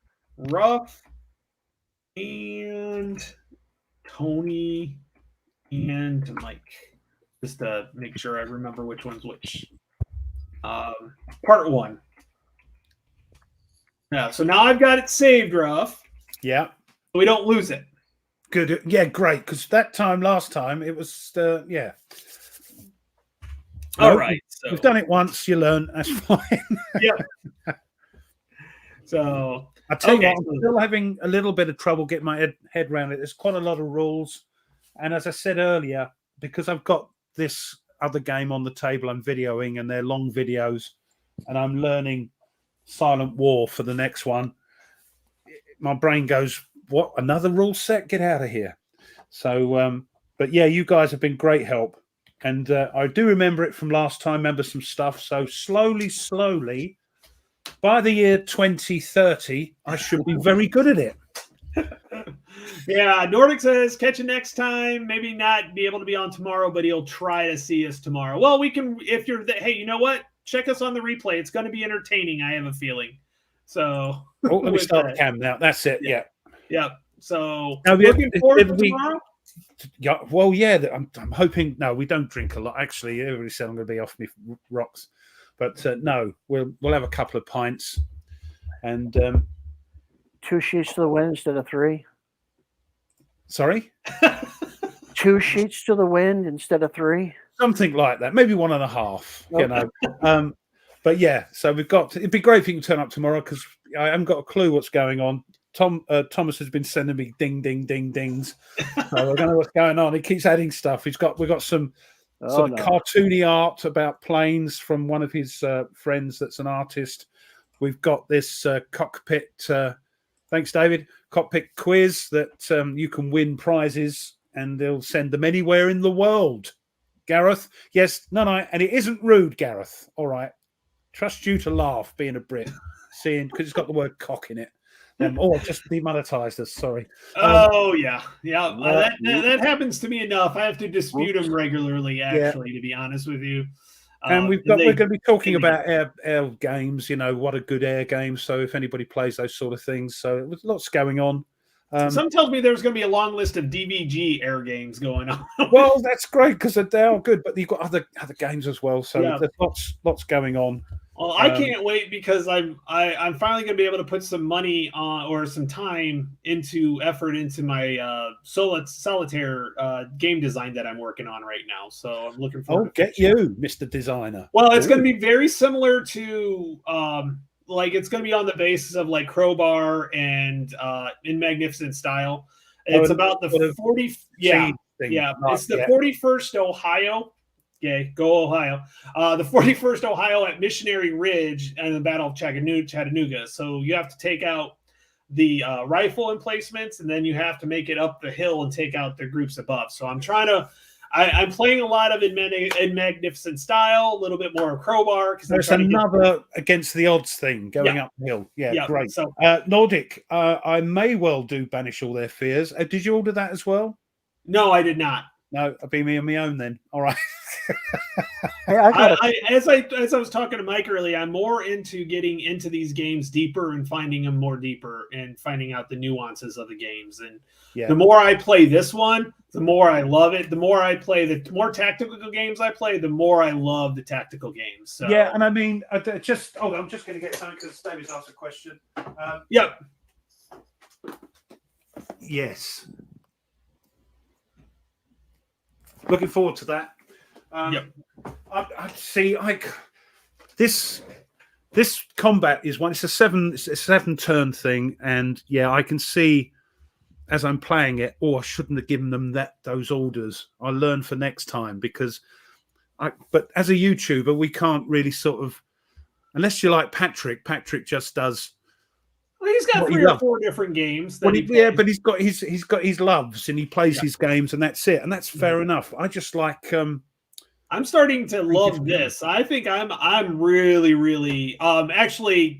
Ruff, and Tony, and Mike. Just to make sure I remember which one's which. Part 1. Yeah, so now I've got it saved, Ruff. Yeah. We don't lose it. Good. Yeah, great. Because last time, it was, yeah. All right. So we've done it once. You learn. That's fine. Yeah. So I tell you what, I'm still having a little bit of trouble getting my head around it. There's quite a lot of rules. And as I said earlier, because I've got this other game on the table I'm videoing, and they're long videos, and I'm learning Silent War for the next one, my brain goes, what, another rule set? Get out of here. So, but yeah, you guys have been great help. And I do remember it from last time, remember some stuff. So slowly, by the year 2030, I should be very good at it. Yeah, Nordic says catch you next time. Maybe not be able to be on tomorrow, but he'll try to see us tomorrow. Well, we can, if you're hey, you know what? Check us on the replay. It's going to be entertaining, I have a feeling. So let me start the cam now. That's it. Yeah. So now, looking forward to tomorrow. Yeah, well, yeah, I'm hoping. No, we don't drink a lot. Actually, everybody said I'm going to be off me rocks, but no, we'll have a couple of pints, and 2 sheets to the wind instead of 3. Sorry, 2 sheets to the wind instead of 3. Something like that. Maybe 1.5. Okay. You know, but yeah. So we've got. It'd be great if you can turn up tomorrow because I haven't got a clue what's going on. Thomas has been sending me ding dings. So I don't know what's going on. He keeps adding stuff. We've got some sort of cartoony art about planes from one of his friends that's an artist. We've got this cockpit. Thanks, David. Cockpit quiz that you can win prizes, and they'll send them anywhere in the world. Gareth, yes, no, and it isn't rude, Gareth. All right, trust you to laugh, being a Brit, seeing because it's got the word cock in it. Just demonetized us. Sorry. Yeah. That happens to me enough. I have to dispute them regularly, actually, to be honest with you. And we're going to be talking about air games. You know, what a good air game. So if anybody plays those sort of things, so there's lots going on. Some tells me there's going to be a long list of DVG Air games going on. Well, that's great because they are good, but you've got other games as well. So Yeah. there's lots going on. Well, I can't wait because I'm finally going to be able to put some money or some time into my solitaire game design that I'm working on right now. So I'm looking forward. Oh, get you, Mr. Designer. Well, it's going to be very similar to like it's going to be on the basis of like Crowbar and in Magnificent Style. It's about the 40. Yeah, yeah. It's the 41st Ohio. Okay, go Ohio. The 41st Ohio at Missionary Ridge and the Battle of Chattanooga. So you have to take out the rifle emplacements, and then you have to make it up the hill and take out the groups above. So I'm I'm playing a lot of in Magnificent Style, a little bit more of Crowbar. Because there's another against the odds thing going uphill. Yeah, great. So, Nordic, I may well do Banish All Their Fears. Did you order that as well? No, I did not. No, I'll be me on my own then. All right. Hey, as I was talking to Mike earlier, I'm more into getting into these games deeper and finding them more deeper and finding out the nuances of the games. And the more I play this one, the more I love it. The more I play, the more tactical games I play, the more I love the tactical games. So. Yeah, and I mean, I'm just going to get something because David's asked a question. Yep. Yes. Looking forward to that. I see. This combat is one. It's a 7-turn thing, and yeah, I can see as I'm playing it. Oh, I shouldn't have given them those orders. I'll learn for next time because. But as a YouTuber, we can't really sort of, unless you like Patrick. Patrick just does. Well, he's got 3 or 4 different games. But he's got his loves and he plays his games and that's it, and that's fair enough. I just like. I'm starting to love this. I think I'm really actually.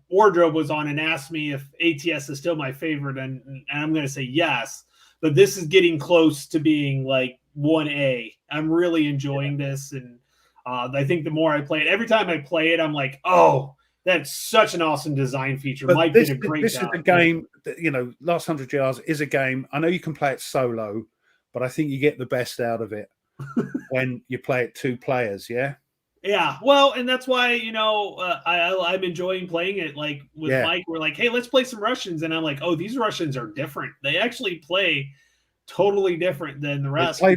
Wardrobe was on and asked me if ATS is still my favorite, and I'm going to say yes. But this is getting close to being like 1A. I'm really enjoying this, and I think the more I play it, every time I play it, I'm like, oh. That's such an awesome design feature. But Mike did a great job. This is a game that, Last 100 Yards is a game. I know you can play it solo, but I think you get the best out of it when you play it 2 players, yeah? Yeah, well, and that's why, I'm enjoying playing it. Like with Mike, we're like, hey, let's play some Russians. And I'm like, oh, these Russians are different. They actually play totally different than the rest. They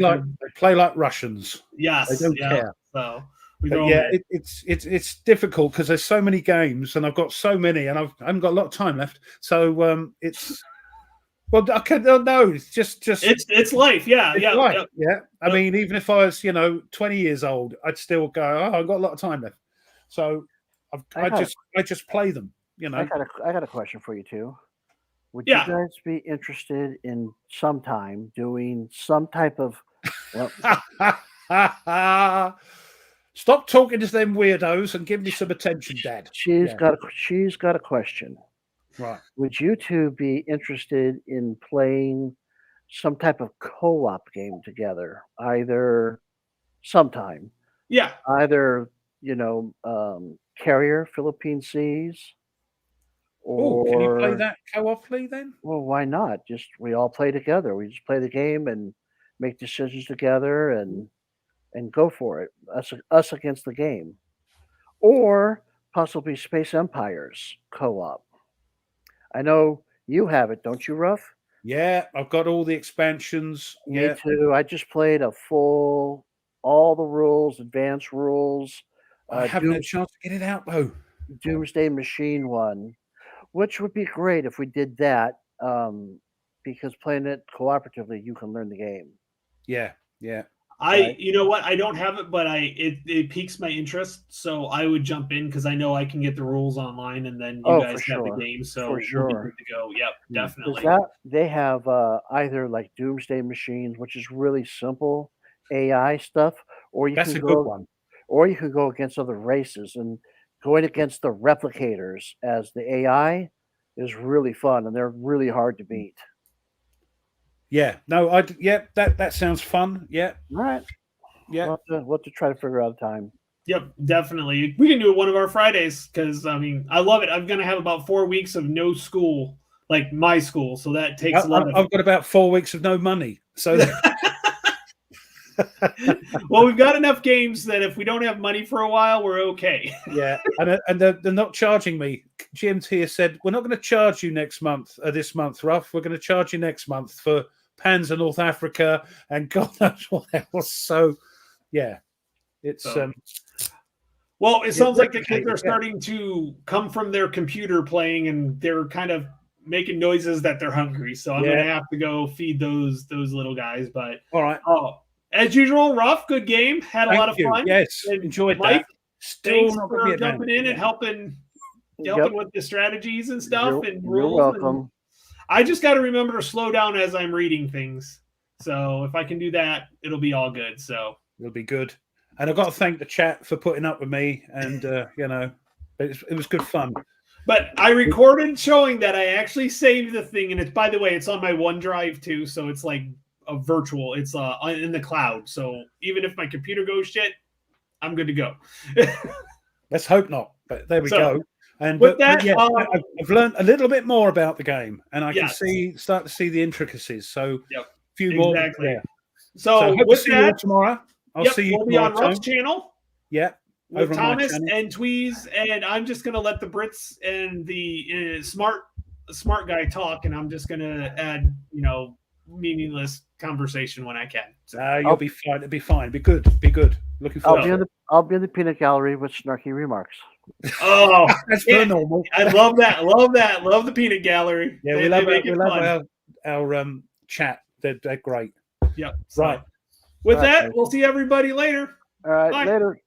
play like Russians. Yes. They don't care. So... yeah, it's difficult because there's so many games and I've got so many and I haven't got a lot of time left. So it's it's just it's life. Yeah, it's life. Yeah. I mean, even if I was 20 years old, I'd still go, oh, I've got a lot of time left. So I just play them. I got a question for you too. Would you guys be interested in sometime doing some type of? Stop talking to them weirdos and give me some attention, Dad. She's got a question. Right. Would you two be interested in playing some type of co-op game together? Either sometime. Yeah. Either, Carrier, Philippine Seas. Or can you play that co-oply then? Well, why not? Just we all play together. We just play the game and make decisions together and go for it. Us against the game. Or possibly Space Empires co-op. I know you have it, don't you, Ruff? Yeah, I've got all the expansions. Me too. I just played all the rules, advanced rules. I haven't had a chance to get it out though. Doomsday Machine one, which would be great if we did that, because playing it cooperatively, you can learn the game. Yeah. You know what? I don't have it, but it piques my interest, so I would jump in because I know I can get the rules online, and then you guys have the game, so for sure. we'll be good to go. Yep, definitely. They have either like Doomsday Machines, which is really simple AI stuff, or you That's can a go, good one. Or you can go against other races, and going against the replicators as the AI is really fun, and they're really hard to beat. Yeah, no, that sounds fun. Yeah, all right. Yeah, we'll have to try to figure out a time. Yep, definitely. We can do it one of our Fridays because I mean, I love it. I'm gonna have about 4 weeks of no school. like my school. So that takes a lot of. I've got about 4 weeks of no money. So Well, we've got enough games that if we don't have money for a while, we're okay. yeah, and they're not charging me. GMT has said we're not going to charge you next month, this month, Ruff. We're going to charge you next month for Panzer North Africa and God knows what else. So, yeah, it's Well, it sounds like the kids are yeah. starting to come from their computer playing, and they're kind of making noises that they're hungry. So I'm Yeah. gonna have to go feed those little guys. But all right. as usual, Ruff, good game. Had a lot of Thank you. fun. Yes, And enjoyed Mike, that. Still thanks not for gonna be a jumping in and helping with the strategies and stuff and rules. You're welcome. And I just got to remember to slow down as I'm reading things. So if I can do that, it'll be all good. So It'll be good. And I've got to thank the chat for putting up with me. And, it was good fun. But I recorded showing that I actually saved the thing, and it's, by the way, it's on my OneDrive too, so it's like a virtual. It's in the cloud, so even if my computer goes shit, I'm good to go. Let's hope not. But there we go. And with that, I've learned a little bit more about the game, and I Yes. can start to see the intricacies. So Yep, a few more. exactly. Yeah. So hope to with see you all that, tomorrow. I'll see you we'll be on tomorrow. Ruff's channel. Yeah. With over on my Thomas channel. and Tweez, and I'm just gonna let the Brits and the smart guy talk, and I'm just gonna add, meaningless conversation when I can. So, You'll be fine. It'll be fine. Be good. Be good. Looking forward. I'll be in the peanut gallery with snarky remarks. oh, That's per normal. I love that. Love that. Love the peanut gallery. Yeah, They we love make it fun. our chat. They're great. Yep. So, Right. with All right, that, guys. we'll see everybody later. All right, Bye. later.